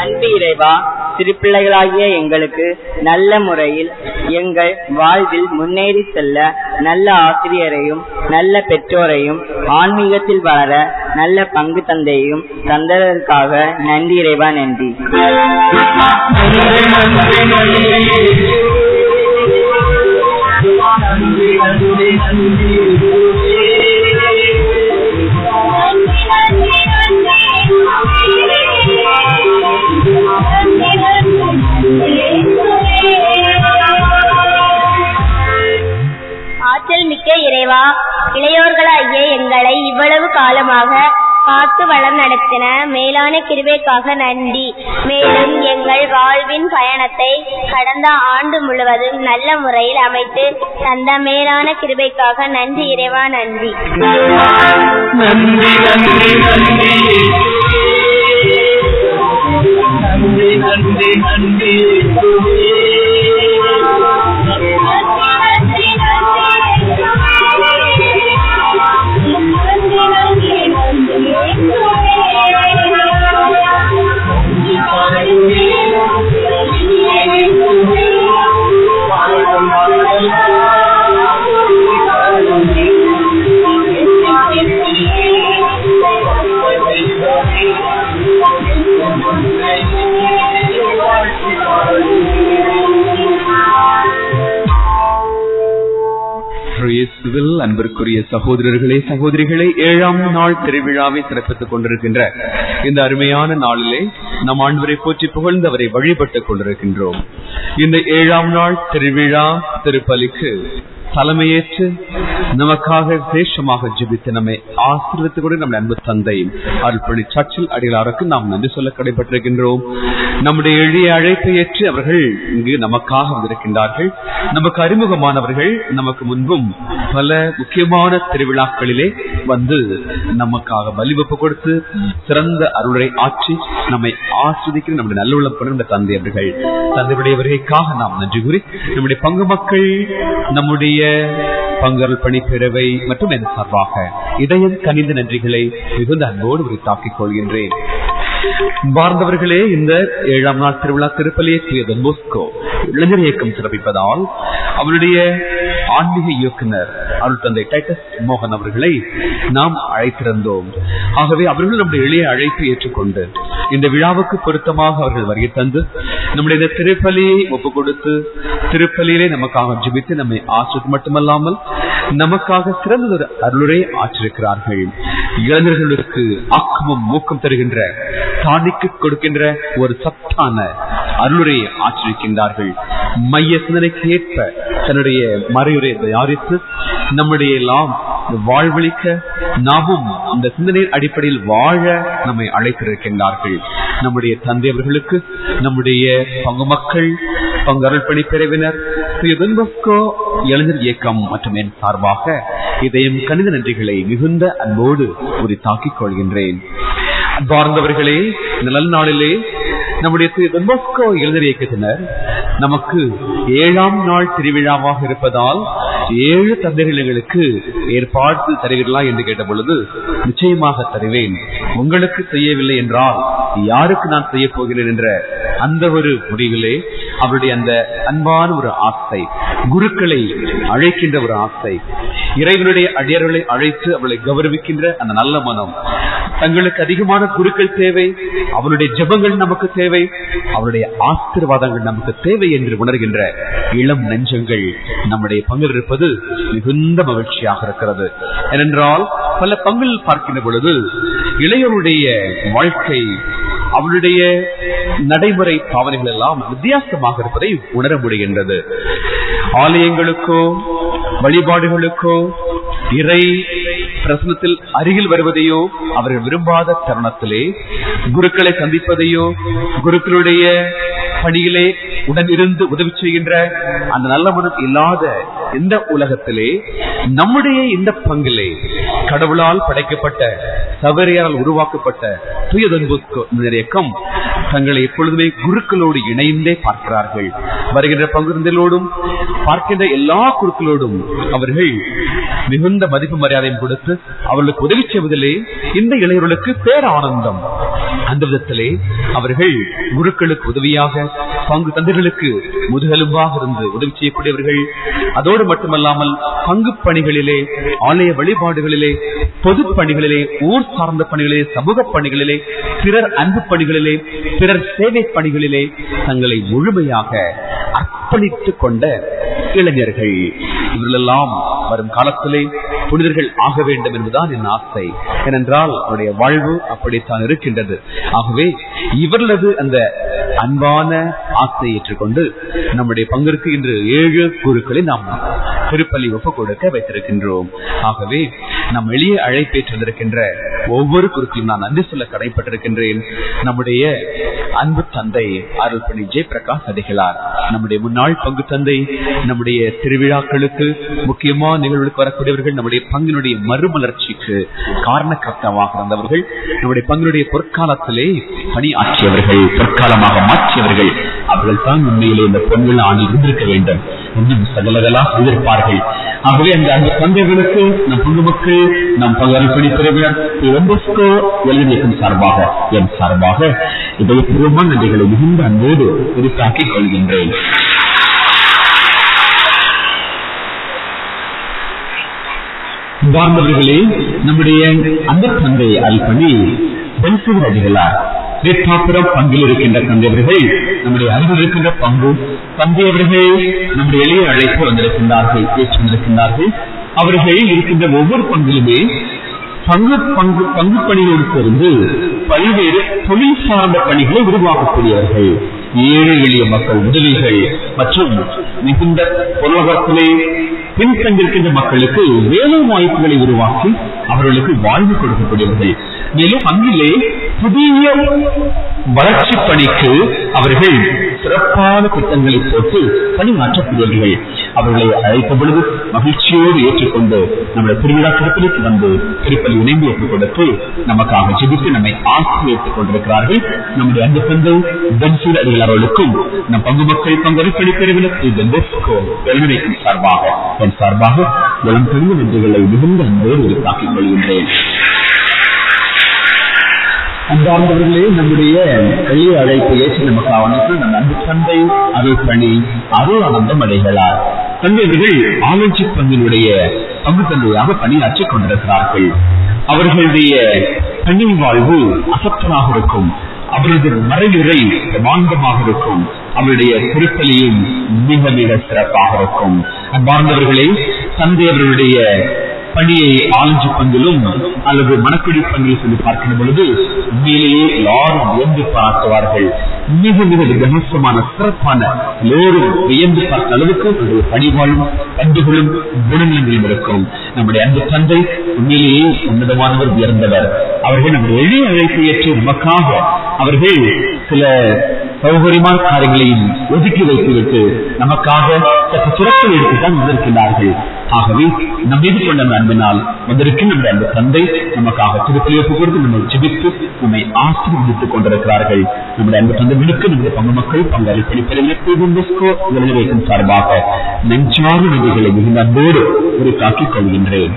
அன்பு இறைவா, சிறுபிள்ளைகளாகிய எங்களுக்கு நல்ல முறையில் எங்கள் வாழ்வில் முன்னேறி செல்ல நல்ல ஆசிரியரையும் நல்ல பெற்றோரையும் ஆன்மீகத்தில் வளர நல்ல பங்கு தந்தையையும் தந்ததற்காக நன்றி இறைவா, நன்றி. ஆற்றல் மிக்க இறைவா, இளையோர்களாகிய எங்களை இவ்வளவு காலமாக காத்து வளம் நடத்தின மேலான கிருபைக்காக நன்றி. மேலும் எங்கள் வாழ்வின் பயணத்தை கடந்த ஆண்டு முழுவதும் நல்ல முறையில் அமைத்து தந்த மேலான கிருபைக்காக நன்றி இறைவா, நன்றி. நன்றி நன்றி நன்றி நன்றி நன்றி அன்பிற்குரிய சகோதரர்களே, சகோதரிகளே, 7ஆம் நாள் திருவிழாவை சிறப்பித்துக் கொண்டிருக்கின்ற இந்த அருமையான நாளிலே நம் ஆண்டவரை போற்றி புகழ்ந்தவரை வழிபட்டுக் கொண்டிருக்கின்றோம். இந்த 7ஆம் நாள் திருவிழா திருப்பலிக்கு தலைமையேற்று நமக்காக விசேஷமாக ஜெபித்து நம்மை ஆசீர்வதித்துக் கொண்டு நம்முடைய அன்பு தந்தை அருள்பொழி சர்ச்சில் அடிகளாருக்கு நாம் நன்றி சொல்ல கடைபட்டிருக்கின்றோம். நம்முடைய எளிய அழைப்பை ஏற்று அவர்கள் இங்கு நமக்காக வந்திருக்கின்றார்கள். நமக்கு அறிமுகமானவர்கள் நமக்கு முன்பும் பல முக்கியமான திருவிழாக்களிலே வந்து நமக்காக பலிவப்பு கொடுத்து சிறந்த அருளை ஆற்றி நம்மை ஆஸ்வதிக்கிற நம்முடைய நல்ல உள்ளப்படும் நம்முடைய தந்தை அவர்கள். தந்தையுடைய வருகைக்காக நாம் நன்றி கூறி நம்முடைய பங்கு மக்கள், நம்முடைய பங்கருள் பணி பேரவை மற்றும் என் சார்பாக இதயம் கனிந்த நன்றிகளை மிகுந்த அன்போடு உரித்தாக்கிக் கொள்கின்றேன். பார்ந்தவர்களே, இந்த 7ஆம் நாள் திருவிழா திருப்பலியை தூய don bosco இளைஞர் இயக்கம் சிறப்பிப்பதால் அவருடைய ஆன்மீக இயக்குனர் அருள் தந்தை டைட்டஸ் மோகன் அவர்களை நாம் அழைத்திருந்தோம். ஆகவே அவர்கள் நம்முடைய எளிய அழைப்பு ஏற்றுக்கொண்டு இந்த விழாவுக்கு பொருத்தமாக அவர்கள் வருகை தந்து நம்முடைய இந்த திருப்பலியை ஒப்புக் கொடுத்து திருப்பலியிலே நமக்காக ஜெபித்து நம்மை ஆற்றுவது மட்டுமல்லாமல் நமக்காக சிறந்ததொரு அருளுரை ஆற்றிருக்கிறார்கள். இளைஞர்களுக்கு ஆக்கமும் ஊக்கம் தருகின்ற தானிக்கு கொடுக்கின்ற ஒரு சத்தான அருளுரையை ஆற்றிருக்கின்றார்கள். மைய சிந்தனைக்கு ஏற்ப தன்னுடைய மறையுரை தயாரித்து நம்முடைய எல்லாம் வாழ்வழிக்க நாமும் இந்த சிந்தனையின் அடிப்படையில் வாழ நம்மை அழைத்திருக்கின்றார்கள். நம்முடைய தந்தை அவர்களுக்கு நம்முடைய பங்கு மக்கள், பங்கு அருள்பணி பிரிவினர், don bosco இளைஞர் இயக்கம் மற்றும் என் சார்பாக இதயம் கணித நன்றிகளை மிகுந்த அன்போடு உரித்தாக்கிக் கொள்கின்றேன். அன்பார்ந்தவர்களே, நல்ல நாளிலே நம்முடைய don bosco இளைஞர் இயக்கத்தினர் நமக்கு 7ஆம் நாள் திருவிழாவாக இருப்பதால் 7 தந்தைகளுக்கு ஏற்பாடு தருவீர்களா என்று கேட்ட பொழுது நிச்சயமாக தருவேன். உங்களுக்கு செய்யவில்லை என்றால் யாருக்கு நான் செய்ய போகிறேன் என்ற அந்த ஒரு முடிவிலே அவருடைய அந்த அன்பான ஒரு ஆசை, குருக்களை அழைக்கின்ற ஒரு ஆசை, இறைவனுடைய அடியார்களை அழைத்து அவளை கௌரவிக்கின்ற அந்த நல்ல மனம், தங்களுக்கு அதிகமான குருக்கள் தேவை, அவருடைய ஜெபங்கள் நமக்கு தேவை, அவருடைய ஆசீர்வாதங்கள் நமக்கு தேவை என்று உணர்கின்ற இளம் நெஞ்சங்கள் நம்முடைய பங்கில் இருப்பது மிகுந்த மகிழ்ச்சியாக இருக்கிறது. ஏனென்றால் பல பங்கில் பார்க்கின்ற பொழுது இளையோருடைய வாழ்க்கை, அவருடைய நடைமுறை பாவனைகள் எல்லாம் வித்தியாசமாக இருப்பதை உணர முடிகின்றது. ஆலயங்களுக்கோ வழிபாடுகளுக்கோ இறை பிரசனத்தில் அருகில் வருவதையோ அவர்கள் விரும்பாத தருணத்திலே குருக்களை சந்திப்பதையோ குருக்களுடைய பணியிலே உடன் இருந்து உதவி செய்கின்ற அந்த நல்ல மனம் இல்லாத இந்த உலகத்திலே நம்முடைய இந்த பங்கிலே கடவுளால் படைக்கப்பட்ட சபரியால் உருவாக்கப்பட்ட தூய don bosco இயக்கம் தங்களை எப்பொழுதுமே குருக்களோடு இணைந்தே பார்க்கிறார்கள். வருகின்ற பங்குகளோடும் பார்க்கின்ற எல்லா குருக்களோடும் அவர்கள் மிகுந்த மதிப்பு மரியாதையும் கொடுத்து அவர்களுக்கு உதவி செய்வதிலே இந்த இளைஞர்களுக்கு பேர் ஆனந்தம். அந்த விதத்திலே அவர்கள் குருக்களுக்கு உதவியாக, பங்கு தந்தைகளுக்கு முதுகெலும்பாக இருந்து உதவி செய்யக்கூடியவர்கள். அதோடு மட்டுமல்லாமல் பங்கு பணிகளிலே, ஆலய வழிபாடுகளிலே, பொது பணிகளிலே, ஊர் சார்ந்த பணிகளிலே, சமூக பணிகளிலே, பிறர் அன்பு பணிகளிலே, பிறர் சேவை பணிகளிலே தங்களை முழுமையாக அர்ப்பணித்துக் கொண்ட இளைஞர்கள். இவர்களெல்லாம் வரும் காலத்திலே புனிதர்கள் ஆக வேண்டும் என்பதுதான் என் ஆசை. ஏனென்றால் அவருடைய வாழ்வு அப்படித்தான் இருக்கின்றது. ஆகவே இவர்களது அந்த அன்பான ஆசையை ஏற்றுக்கொண்டு நம்முடைய பங்கிற்கு இன்று 7 குருக்களை நாம் திருப்பலி ஒப்புக் கொடுக்க வைத்திருக்கின்றோம். ஆகவே நம் எளிய அழைப்பேற்றிருக்கின்ற ஒவ்வொரு குருக்களும் நான் நன்றி சொல்ல கடைப்பட்டிருக்கின்றேன். நம்முடைய அன்பு தந்தை அருள்பணி ஜெயபிரகாஷ் அடிகளார், நம்முடைய முன்னாள் பங்கு தந்தை, நம்முடைய திருவிழாக்களுக்கு முக்கியமான நிகழ்வுகளுக்கு வரக்கூடியவர்கள், நம்முடைய பங்கினுடைய மறுமலர்ச்சிக்கு காரணக்கர்த்தாவாக இருந்தவர்கள், நம்முடைய பங்கினுடைய பொற்காலத்திலே பணி ஆற்றியவர்கள், பொற்காலமாக மாற்றியவர்கள், அவர்கள் தான் உண்மையிலே இந்த பொங்கல் ஆண்டில் இருந்திருக்க வேண்டும். இன்னும் சகலகளாக எதிர்ப்பார்கள். ஆகவே அந்த தந்தைகளுக்கு நம் பங்கு மக்கள், நம் பங்கு பிரிவினர் don bosco இளைஞர் சார்பாக, என் சார்பாக இதயபூர்வமான நன்றிகளை மிகுந்த அன்போடு உரித்தாக்கிக் கொள்கின்றேன். வாழ்ந்தவர்களே, நம்முடைய அந்த தந்தை அல்பணி பென்சில் அடிகளார் வேட்பாப்புறம் பங்கில் இருக்கின்ற தந்தையவர்கள், நம்முடைய அருகில் இருக்கின்ற பங்கு தந்தையவர்கள் நம்முடைய எளிய அழைப்பு வந்திருக்கின்றார்கள், ஏற்று வந்திருக்கின்றார்கள். அவர்கள் இருக்கின்ற ஒவ்வொரு பங்கிலுமே பங்கு பணியோடு சேர்ந்து பல்வேறு தொழில் சார்ந்த பணிகளை உருவாக்கக்கூடியவர்கள். ஏழை எளிய மக்கள் உதவிகள் மற்றும் மிகுந்த பொருளாதாரத்திலே பின்தங்கியிருக்கின்ற மக்களுக்கு வேலை வாய்ப்புகளை உருவாக்கி அவர்களுக்கு வாழ்வு கொடுக்கக்கூடியவர்கள். மேலும் அங்கிலே புதிய வளர்ச்சி பணிக்கு அவர்கள் சிறப்பான திட்டங்களை போட்டு பணியாற்றக்கூடியவர்கள். அவர்களை அழைத்த பொழுது மகிழ்ச்சியோடு ஏற்றுக்கொண்டு நம்முடைய திருவிழா திருப்பலிக்கு வந்து திருப்பலி இணைந்து ஒப்புக் கொடுத்து நமக்காக ஜெபித்து நம்மை ஆசீர்வதித்துக் கொண்டிருக்கிறார்கள். நம்முடைய அன்பு தந்தை பென்சில் அடிகள் அவர்களுக்கும் நம் பங்கு மக்கள் பங்களிப்படி பிரிவினர் don bosco இளைஞர் சார்பாக, என் சார்பாக இளம் பெண்கள் நன்றிகளை மிகுந்த அன்போடு உரித்தாக்கிக் கொள்கின்றேன். அன்பார்ந்தவர்களே, நம்முடைய எளிய அழைப்பு ஏற்று நமக்கு அவனுக்கு நம் அன்பு தந்தை அருள் பணி அருள் ஆனந்தம் அடைகளார். தந்தையர்கள் ஆலோசி பங்கினுடைய பங்கு தந்தையாக பணியாற்றிக் கொண்டிருக்கிறார்கள். அவர்களுடைய பணி வாழ்வு அசத்தமாக இருக்கும். அவரது மறையுரை பிரமாண்டமாக இருக்கும். அவருடைய திருப்பலியும் மிக மிக சிறப்பாக இருக்கும். அன்பார்ந்தவர்களே, தந்தை அவர்களுடைய பணியை ஆலோசி பங்கிலும் அல்லது மணக்குடி பங்கில் சொல்லி பார்க்கிற பொழுது உண்மையிலேயே எல்லாரும் வியந்து பார்க்குவார்கள். மிக மிக விமர்சமான சிறப்பான எல்லோரும் வியந்து பார்த்த அளவுக்கு அவருடைய பணிவாழும் பண்புகளும் குணங்களும் இருக்கும். நம்முடைய அன்பு தந்தை உண்மையிலேயே உன்னதமானவர், உயர்ந்தவர். அவர்கள் நம்முடைய எளிய அழைப்பை ஏற்று நமக்காக அவர்கள் சில சௌகரியமான காரியங்களையும் ஒதுக்கி வைத்துவிட்டு நமக்காக சற்று சிறப்பு எடுத்துத்தான் வந்திருக்கிறார்கள். ஆகவே நம் மீது கொண்ட அன்பினால் வந்திருக்கும் நம்முடைய அந்த தந்தை நமக்காக திருப்பலி ஒப்புக் கொடுத்து நம்மை ஜெபித்து நம்மை ஆசீர்வதித்துக் கொண்டிருக்கிறார்கள். நம்முடைய அன்பு தந்தைகளுக்கு நம்முடைய பங்கு மக்கள் பங்களிப்பை வைக்கும் சார்பாக நெஞ்சாறு நதிகளை மிகுந்த அன்போடு ஒரு காக்கிக் கொள்கின்றேன்.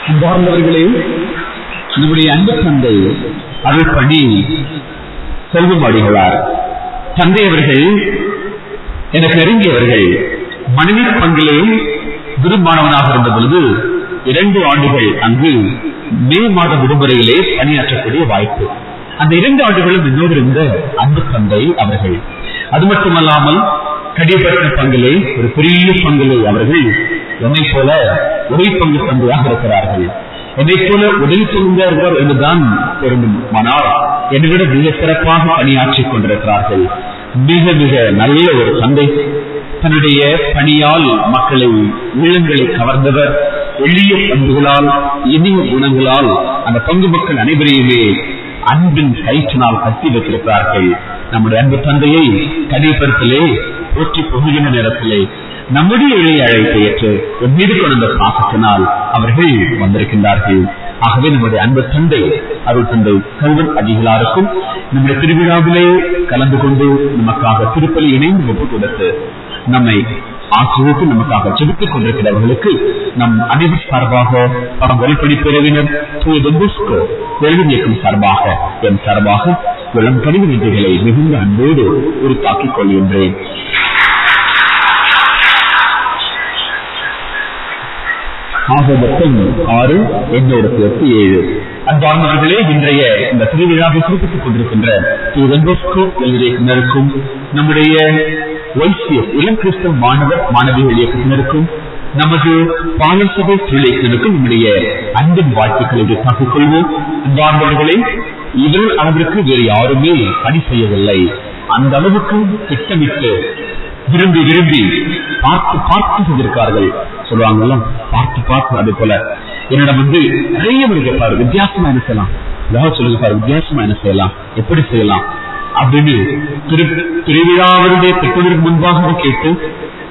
அன்பார்ந்தவர்களே, நம்முடைய அன்பு தந்தை அருள் பணி செல்வம் அடிகளார் தந்தை அவர்கள் எனக்கு நெருங்கியவர்கள். மனைவி பங்கிலே விரும்பானவனாக இருந்த பொழுது 2 ஆண்டுகள் அங்கு மே மாத விடுமுறையிலே பணியாற்றக்கூடிய வாய்ப்பு. அந்த 2 ஆண்டுகளும் என்னோடு இருந்த அன்பு தந்தை அவர்கள். அது மட்டுமல்லாமல் கடியப்பட்ட பங்கிலே ஒரு பெரிய பங்கிலே அவர்கள் என்னை போல உதவி பங்கு தந்தையாக இருக்கிறார்கள். என்னை போல உதவி பங்குகிறார் என்றுதான் பொருந்துமானால் என்னை விட மிக சிறப்பாக பணியாற்றிக் கொண்டிருக்கிறார்கள். மிக மிக நல்ல ஒரு தந்தை. தன்னுடைய பணியால் மக்களை உள்ளங்களை கவர்ந்தவர். எளிய பண்புகளால் இனிய குணங்களால் அந்த பங்கு மக்கள் அனைவரையுமே அன்பின் கயிற்றினால் கட்டி வைத்திருக்கிறார்கள். நம்முடைய அன்பு தந்தையை கடியப்படுத்தலே போற்றி புகுகின்ற நேரத்திலே நம்முடைய எளிய அழைப்பை ஏற்று மீது கொண்ட பாசத்தினால் அவர்கள் வந்திருக்கின்றார்கள். ஆகவே நம்முடைய அன்பு தந்தை அருள் தந்தை செல்வன் அடிகளாருக்கும் நம்முடைய திருவிழாவிலே கலந்து கொண்டு நமக்காக திருப்பலி இணைந்து ஒப்புக் கொடுத்து நம்மை ஆசிரியருக்கு நமக்காக ஜெபித்துக் கொண்டிருக்கிறவர்களுக்கு நம் அனைவர் சார்பாக வெளிப்படி பிரிவினர் இயக்கம் சார்பாக என் சார்பாக வெள்ளம் கடித நன்றிகளை மிகுந்த அன்போடு உருத்தாக்கிக் கொள்கின்றேன். ஆக மொத்தம் 6 என்னோட 7. அன்பார்ந்தவர்களே, இன்றைய இந்த திருவிழாவை குறிப்பிட்டுக் கொண்டிருக்கின்ற இயக்குனருக்கும் நம்முடைய YCF இளம் கிறிஸ்தவ மாணவர் மாணவிகள் இயக்கத்தினருக்கும் நமது பாலர் சபை இயக்குனருக்கும் நம்முடைய அன்பின் வாழ்த்துக்களை தாக்கிக் கொள்வோம். அன்பார்ந்தவர்களே, இவர்கள் அளவிற்கு வேறு யாருமே பணி செய்யவில்லை. அந்த அளவுக்கு திட்டமிட்டு விரும்பி விரும்பி பார்த்து பார்த்து செஞ்சிருக்கார்கள். சொல்லுவாங்கல்ல, பார்த்து பார்த்து. அதே போல என்னிடம் நிறைய கேட்பாரு, வித்தியாசமா என்ன செய்யலாம், ஏதாவது சொல்லுங்க பாரு, வித்தியாசமா என்ன செய்யலாம், எப்படி செய்யலாம் அப்படின்னு திருவிழாவுடைய பெற்றோருக்கு முன்பாக கேட்டு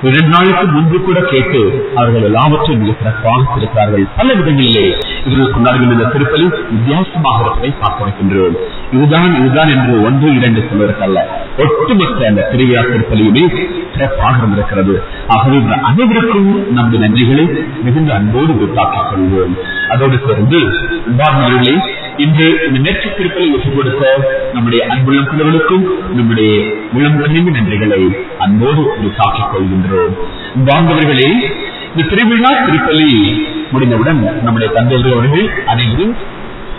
2 நாளுக்கு முன்பு கூட கேட்டு அவர்கள் எல்லாவற்றையும் மிக சிறப்பாக இருக்கிறார்கள். பல விதங்களிலே இவர்கள் கொண்டாடுகின்ற இந்த திருப்பலி வித்தியாசமாக இருப்பதை பார்க்க வைக்கின்றோம். இதுதான் என்று 1, 2 சொல்வதற்கல்ல, ஒட்டுமொத்த அந்த திருவிழா திருப்பலியுமே சிறப்பாக இருக்கிறது. ஆகவே அனைவருக்கும் நம்முடைய நன்றிகளை மிகுந்த அன்போடு தாக்கிக் கொள்வோம். அதோடு சேர்ந்து உதாரணங்களே இன்று இந்த நேற்று திருப்பலி ஒப்புக் கொடுத்த நம்முடைய அன்புள்ளம் குழுக்களுக்கும் நம்முடைய உளம் கனிந்த நன்றிகளை அன்போடு தாக்கிக் கொள்கின்றோம். வாழ்ந்தவர்களே, இந்த திருவிழா திருப்பலி முடிந்தவுடன் நம்முடைய தந்தையர்கள் அவர்கள் அனைவரும்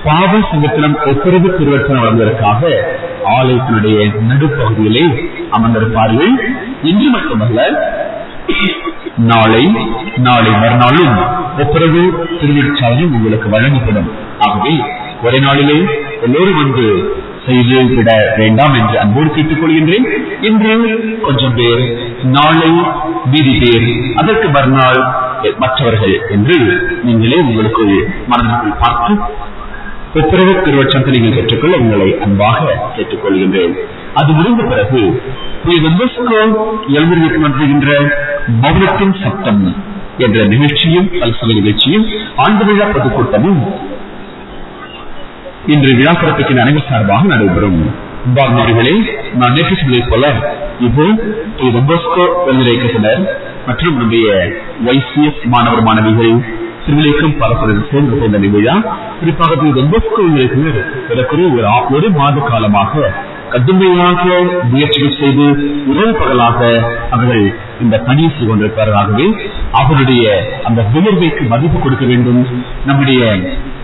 பாவ சங்கத்தினம் ஒப்புரவு திருவச்சனம் வழங்குவதற்காக ஆலயத்தினுடைய நடுப்பகுதியிலே அமர்ந்திருப்பார்கள். இன்று மட்டுமல்ல, நாளை மறுநாளும் ஒப்புரவு திருவிழாவையும் உங்களுக்கு வழங்கப்படும். ஆகவே ஒரே நாளிலே எல்லோரும் செய்து விட வேண்டாம் என்று அன்போடு கேட்டுக் கொள்கின்றேன். இன்று கொஞ்சம் பேர், நாளை மீதி பேர், அதற்கு மறுநாள் மற்றவர்கள் என்று நீங்களே உங்களுக்கு மனதிற்குள் பார்த்து ஒப்புரவு திருவச்சனத்தை நீங்கள் பெற்றுக்கொள்ள உங்களை அன்பாக கேட்டுக் கொள்கின்றேன். அது முடிந்த பிறகு எழுந்திருக்கின்ற மௌனத்தின் சத்தம் என்ற நிகழ்ச்சியும் பல்சபை நிகழ்ச்சியும் ஆண்டு விழா பொதுக்கூட்டமும் இன்று விழா சிறப்பிக்கின்ற அனைவர் சார்பாக நடைபெறும். பாக்மார்களே, நான் நேற்று சொல்லியது போல இப்போ இயக்கத்தினர் மற்றும் நம்முடைய YCF மாணவர் மாணவிகள் திருவிழைக்கும் பரப்புரையில் சேர்ந்து கொண்ட விழா குறிப்பாக ஒரு மாத காலமாக கடுமையாக முயற்சிகள் செய்து இரவு பகலாக அவர்கள் இந்த பணியை செய்து கொண்டிருப்பார்களாகவே அவருடைய அந்த வியர்வைக்கு மதிப்பு கொடுக்க வேண்டும். நம்முடைய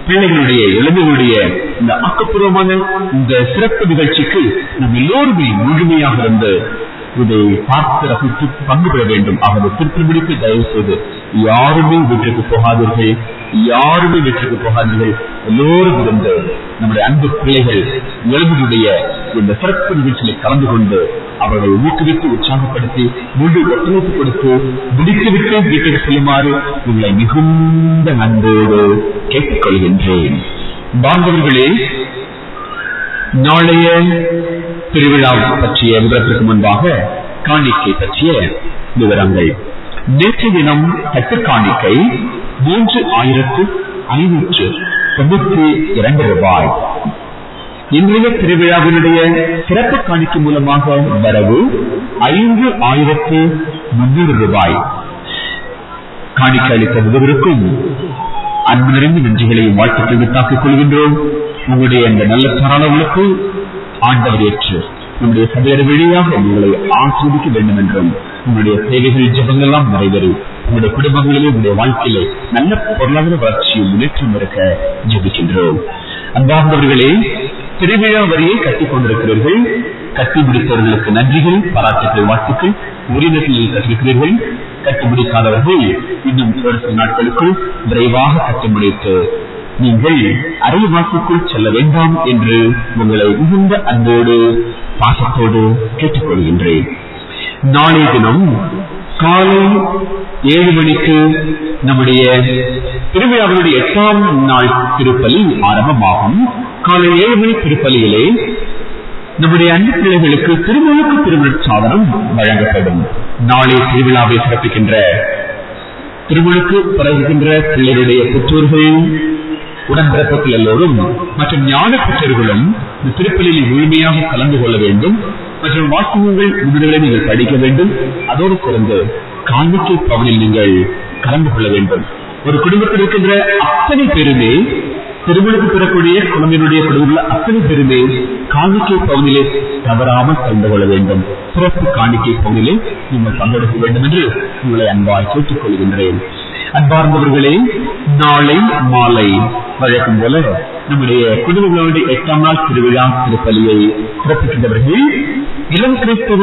பிள்ளைகளுடைய இளைஞர்களுடைய இந்த ஆக்கப்பூர்வமான இந்த சிறப்பு நிகழ்ச்சிக்கு நம் எல்லோருமே முழுமையாக இருந்து இதை பார்த்து ரசித்து பங்கு பெற வேண்டும். அவரை திருப்பிடித்து தயவு செய்து யாருமே வீட்டிற்கு போகாதீர்கள், எல்லோரும் இருந்து நம்முடைய அன்பு பிள்ளைகள் இளைஞர்களுடைய இந்த சிறப்பு நிகழ்ச்சியை கலந்து கொண்டு அவர்களை ஊக்குவித்து உற்சாகப்படுத்தி முழு ஒத்துழைப்பு கொடுத்து முடித்துவிட்டு வீட்டுக்கு செல்லுமாறு உங்களை மிகுந்த அன்போடு கேட்டுக்கொள்கின்றேன். பாந்தவர்களே, நாளைய திருவிழா பற்றிய விவரத்திற்கு முன்பாக காணிக்கை பற்றிய விவரங்கள். நேற்று தினம் கட்டு காணிக்கை 3592 ரூபாய். இன்றைய திருவிழாவினுடைய சிறப்பு காணிக்கை மூலமாக வரவு 5300 ரூபாய். காணிக்கை அளித்த முதல்வருக்கும் அன்பு நிறைந்த நன்றிகளையும் வாழ்த்துக்களை தாக்கிக் கொள்கின்றோம். உங்களுடைய இந்த நல்ல தாராளங்களுக்கு ஆண்டவர் ஏற்று நம்முடைய சபையர் வழியாக உங்களை ஆஸ்வதிக்க வேண்டும் என்றும் உங்களுடைய சேவைகள் ஜபங்கள் எல்லாம் நிறைவேறி உங்களுடைய குடும்பங்களிலே உங்களுடைய வாழ்க்கையிலே நல்ல பொருளாதார வளர்ச்சியும் முன்னேற்றம் இருக்க ஜெபிக்கின்றோம். அன்பார்ந்தவர்களே, திருவிழா வரியை கட்டிக் கொண்டிருக்கிறீர்கள். கட்டி முடித்தவர்களுக்கு நன்றிகள், பாராட்டுகள், வாழ்த்துக்கள். உரிமைகளில் கட்டிருக்கிறீர்கள். கட்டி முடிக்காதவர்கள் இன்னும் ஒரு சில நாட்களுக்குள் விரைவாக கட்டி முடித்து நீங்கள் அரைவாசிக்குள் செல்ல வேண்டாம் என்று உங்களை மிகுந்த அன்போடு பாசத்தோடு கேட்டுக்கொள்கின்றேன். நாளைய தினம் காலை 7 மணிக்கு நம்முடைய திருவிழாவினுடைய 8ஆம் நாள் திருப்பலி ஆரம்பமாகும். காலை 7 மணி திருப்பலியிலே நம்முடைய அன்பு பிள்ளைகளுக்கு திருமுழுக்கு திருமணச் சாதனம் வழங்கப்படும். நாளை திருவிழாவை சிறப்பிக்கின்ற திருமுழுக்கு பரவுகின்ற பிள்ளைகளுடைய பெற்றோர்கள், உடன்பிறப்புகள் எல்லோரும் மற்றும் ஞான பெற்றோர்களும் இந்த திருப்பலியில் முழுமையாக கலந்து கொள்ள வேண்டும். மற்றும் வாசகங்கள் விடுதலை நீங்கள் படிக்க வேண்டும். அதோடு சேர்ந்து காணிக்கை பவனில் நீங்கள் கலந்து கொள்ள வேண்டும். ஒரு குடும்பத்தில் இருக்கின்ற அத்தனை பேருமே, திருமணத்துக்கு பெறக்கூடிய குழந்தையினுடைய குடும்பத்தில் அத்தனை பேருமே காணிக்கை பகுதியிலே தவறாமல் கலந்து கொள்ள வேண்டும். சிறப்பு காணிக்கை பகுதியிலே நீங்கள் பங்கெடுக்க வேண்டும் என்று உங்களை அன்பாய் கேட்டுக் கொள்கின்றேன். அன்பார்ந்தவர்களே, நாளை மாலை வழக்கம் போல நம்முடைய குடும்பங்களுடைய 8ஆம் நாள் திருவிழா திருப்பலியை சிறப்பிக்கின்றவர்கள் இளம் கிறிஸ்தவ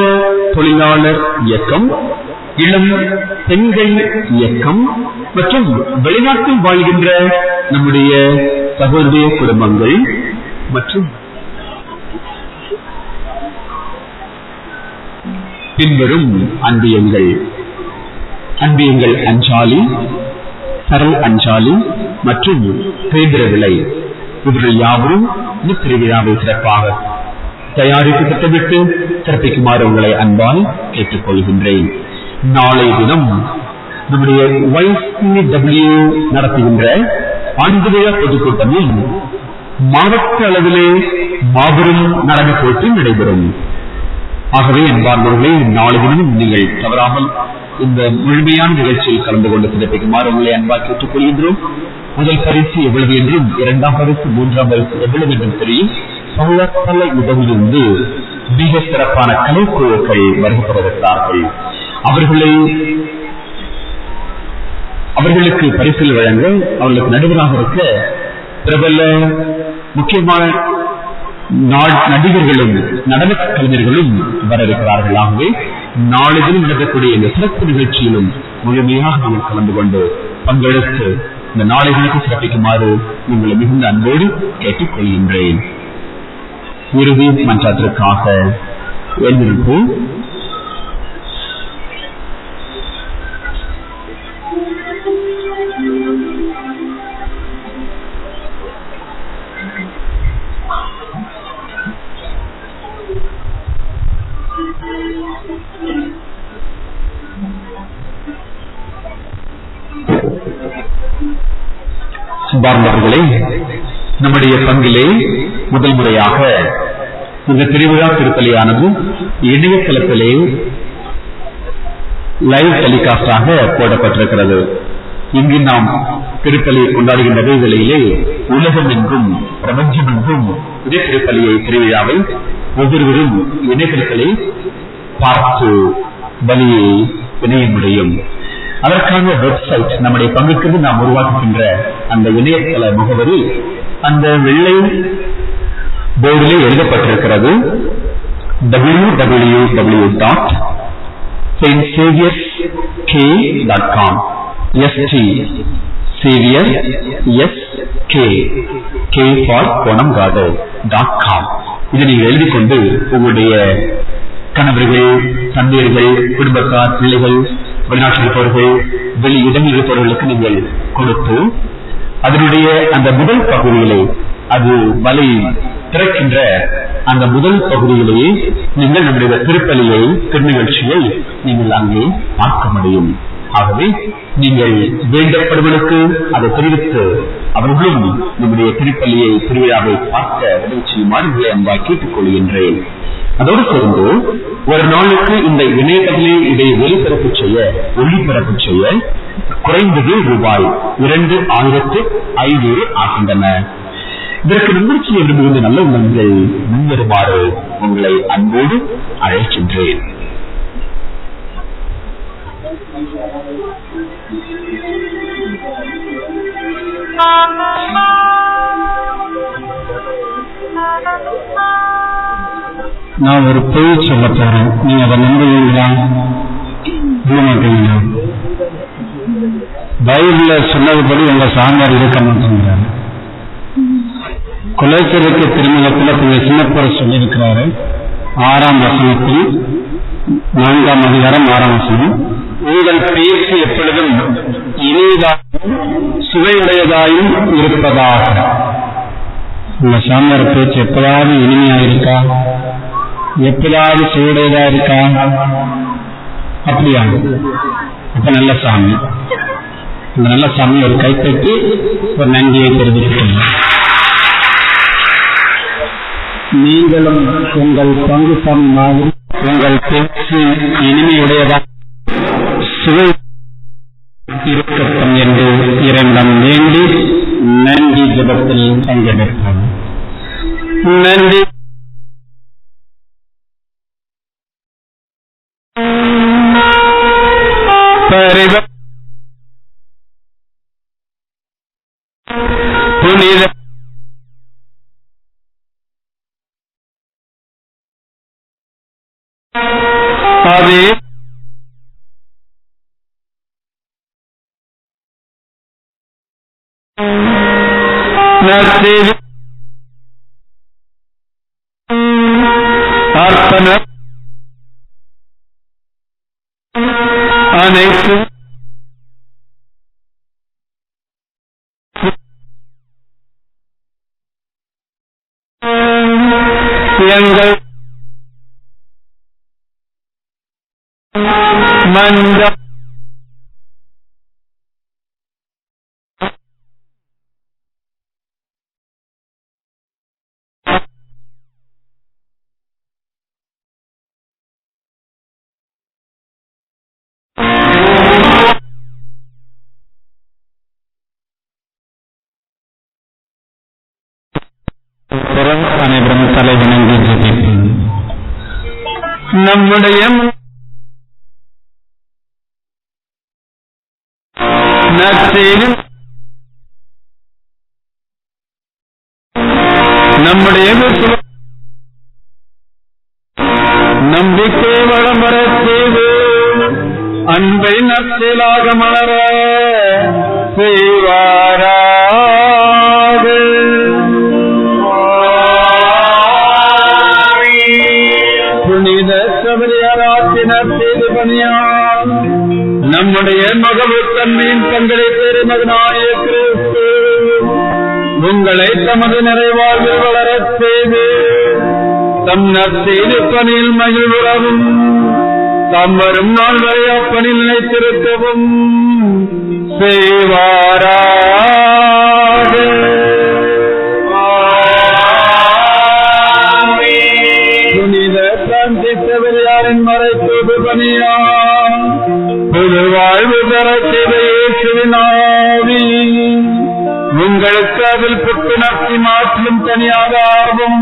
தொழிலாளர் இயக்கம், இளம் பெண்கள் இயக்கம் மற்றும் வெளிநாட்டில் வாழ்கின்ற நம்முடைய சகோதரிய குடும்பங்கள் மற்றும் பின்வரும் அன்பியங்கள் அஞ்சாலி, சரல் அஞ்சாலி மற்றும் பேந்திர விலை, இவர்கள் யாவரும் இந்த திருவிழாவை சிறப்பாக தயாரித்து திட்டமிட்டு சிறப்பிக்குமாறு உங்களை அன்பால் கேட்டுக் கொள்கின்றேன். நாளைய தினம் நம்முடைய YCW நடத்துகின்ற ஆண்டு விழா பொதுக்கூட்டமும் மாவட்ட அளவிலே மாபெரும் நடன போட்டி நடைபெறும். ஆகவே அன்பார்ந்தவர்களே, நாளை தினம் நீங்கள் தவறாமல் இந்த முழுமையான நிகழ்ச்சியில் கலந்து கொண்டு சிறப்பிக்குமாறு உங்களை அன்பால் கேட்டுக் கொள்கின்றோம். முதல் பரிசு எவ்வளவு என்றும், 2ஆம் பரிசு, 3ஆம் பரிசு எவ்வளவு என்றும் தெரியும். பல உதவியிலிருந்து மிக சிறப்பான கலைக்குழுக்கள் வருகிறார்கள். அவர்களுக்கு பரிசில் வழங்க அவர்களுக்கு நடுவராக இருக்க பிரபல முக்கியமான நடிகர்களும் நடன கலைஞர்களும் வர இருக்கிறார்கள். ஆகவே நாளிலும் நடக்கக்கூடிய இந்த சிறப்பு நிகழ்ச்சியிலும் முழுமையாக நாங்கள் கலந்து கொண்டு பங்கெடுத்து இந்த நாளைகளுக்கு சிறப்பிக்குமாறு உங்களை மிகுந்த அன்போடு கேட்டுக் கொள்கின்றேன். இறுதி மன்றத்திற்காக எழுந்திருப்போம். பார்ந்தவர்களே, நம்முடைய பங்கிலே முதல் முறையாக இந்த திருவிழா திருப்பலியானது இணையதளத்திலே லைவ் டெலிகாஸ்டாக போடப்பட்டிருக்கிறது. இங்கு நாம் திருப்பலியை கொண்டாடுகின்ற வேளையிலே உலகம் எங்கும் பிரபஞ்சம் எங்கும் இதே திருப்பலியை திருவிழாவை ஒவ்வொருவரும் இணையத்திலே பார்த்து பலியை இணைய முடியும். அதற்கான வெப்சைட் நம்முடைய பங்குக்கு நாம் உருவாக்குகின்ற அந்த இணையதள முகவரி அந்த வெள்ளை போர்டிலே எழுதப்பட்டிருக்கிறது. www.stsaviorsk.com STSaviorsk.com. இதை நீங்கள் எழுதிக் கொண்டு உங்களுடைய கணவர்கள், தந்தையர்கள், குடும்பத்தார், பிள்ளைகள், வெளிநாட்டில் இருப்பவர்கள், வெளி இடங்களில் இருப்பவர்களுக்கு நீங்கள் கொடுத்து அதனுடைய அந்த முதல் பகுதியிலே அது பலி திறக்கின்ற அந்த முதல் பகுதியிலேயே நீங்கள் நம்முடைய திருப்பலியை திருநிகழ்ச்சியை நீங்கள் அங்கே பார்க்க முடியும். ஆகவே நீங்கள் வேண்டப்படுவதற்கு அதை தெரிவித்து அவர்களும் நம்முடைய திருப்பலியை திருவிழாவை பார்க்க உதவி செய்யுமாறு உங்களை அன்பாய் கேட்டுக் கொள்கின்றேன். அதோடு சேர்ந்து ஒரு நாளுக்கு இந்த இணையதளத்திலே இதை ஒளிபரப்பு செய்ய குறைந்தது ரூபாய் 2500 ஆகின்றன. இதற்கு நன்மை செய்ய விரும்புகின்ற நல்ல உள்ளங்கள் முன்வருமாறு உங்களை அன்போடு அழைக்கின்றேன். நான் ஒரு பொய் சொல்ல போறேன், நீங்க அதை நம்புவீங்களா? மாட்டீங்களா? பைபிள்ல சொன்னதுபடி உங்க சாம்பார் இருக்க மாட்டேங்கிறாரு. குலச்சரிக்கை திருமணத்தில் கொஞ்சம் சின்னப்புற சொல்லியிருக்கிறாரு. 6ஆம் வசனத்தில் 4ஆம் அதிகாரம் 6ஆம் வசனம், உங்கள் பேச்சு எப்பொழுதும் இனியதாகவும் சுவையுடையதாயும் இருப்பதாக. உங்க சாம்பார் பேச்சு எப்போதாவது இனிமையா இருக்கா? எப்போதாவது சுவையுடையதா இருக்கா? அப்படியா? அப்ப நல்ல சாமி. அந்த நல்ல சாமி ஒரு கைப்பற்றி ஒரு நன்றியை தெரிவித்துக்கொள்ளும். நீங்களும் உங்கள் பங்கு சாமி மாதிரி உங்கள் பேச்சு இனிமையுடையதாக சுவை இருக்கட்டும் என்று இறைவனிடம் வேண்டி நன்றி ஜெபத்தில் பங்கெடுப்போம். நன்றி. புனித அதே அர்ப்பண அனைத்து எங்கள் மந்த அனைவரும் தலைவணங்கி ஜெபிப்போம். நம்முடைய நற்செய்தி நம்முடைய நம்பிக்கை வளமர செய்து அன்பை நற்செயலாக மலர செய்வாராக. புனித சபரியாராற்றினர் செய்து பணியான் நம்முடைய மகவுத்தன்மையின் பங்களை பெரு மகனாய கிறிஸ்து உங்களை தமது நிறைவாழ்வில் வளரச் செய்து தம் நற்செய்தி பணியில் மகிழ்வுறவும் தாம் வரும் நாள் வரை அப்பணியில் நிலைத்திருக்கவும் செய்வாராக. புனித பிரான்சிஸ்கவரியாரின் மறைத்தூது பணியா புது வாழ்வு பெற செய்த இயேசுவினால் புத்துணர்ச்சி மாற்றிலும் தனியாகவும்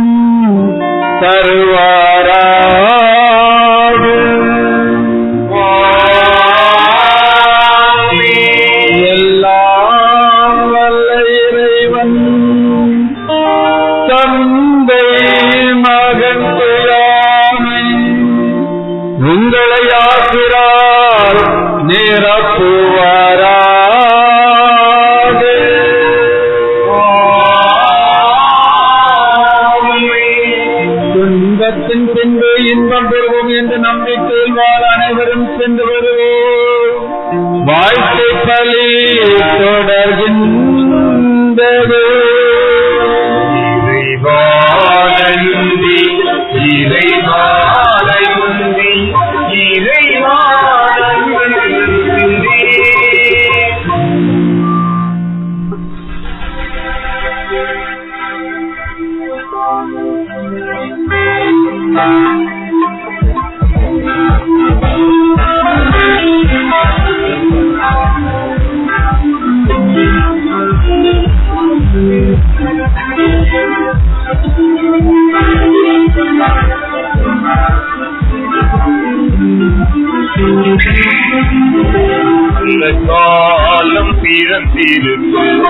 தருவாரா எல்லாம் வல்ல இறைவன் தந்தை மகன் தூயாமை உங்களை ஆசிரால் நிரப்புவாரா துன்பத்தின் பின்பு இன்பம் பெறுவோம் என்று நம்பிக்கையில் வாழ அனைவரும் சென்று வருவோம். வாழ்க்கை பலி தொடர்கின்றது. காலம் பிறந்திருக்கு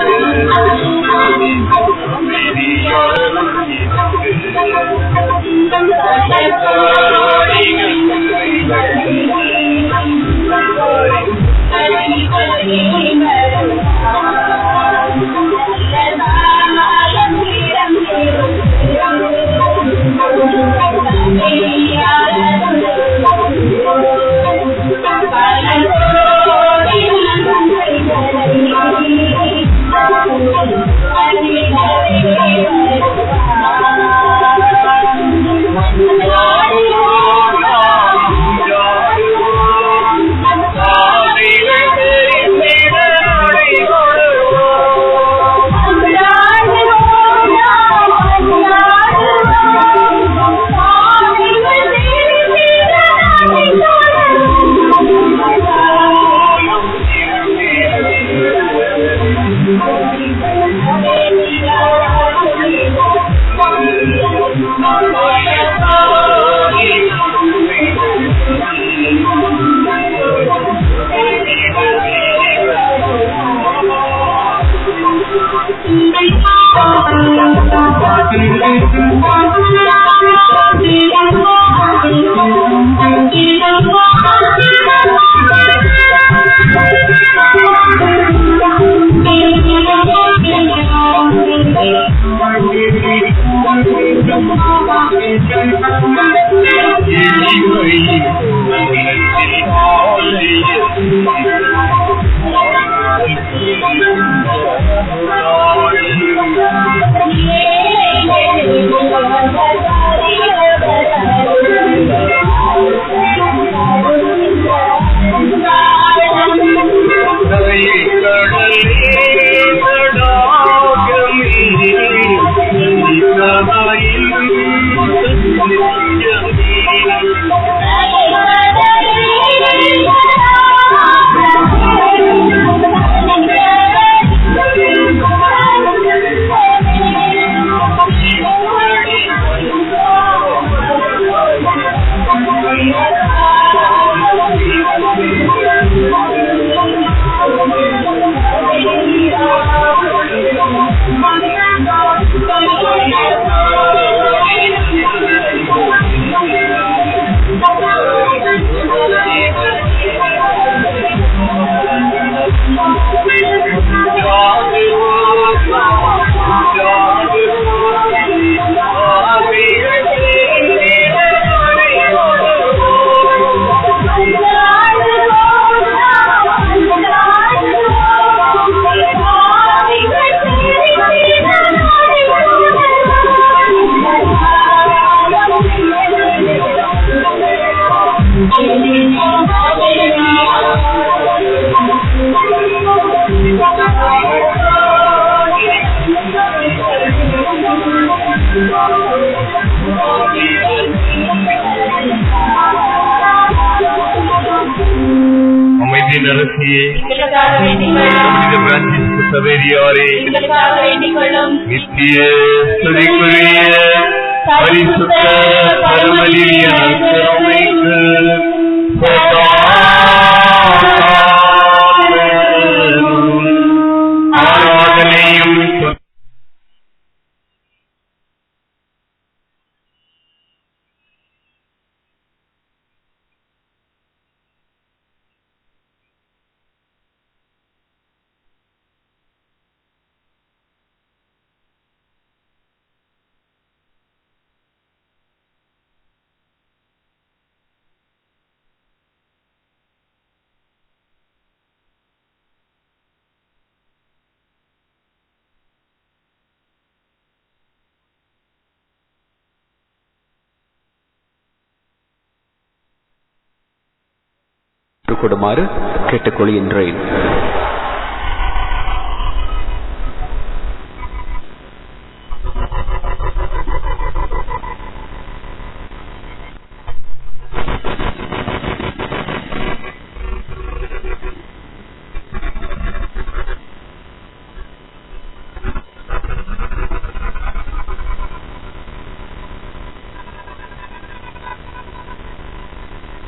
அமைதி நடத்தியே சவேரியாரே நித்திய ஸ்துதிக்குரிய பரிசுத்த பரமலிய நற்கருணைக்கு ஆராதனையும் கொடுமாறு கேட்டுக்கொள்கின்றேன்.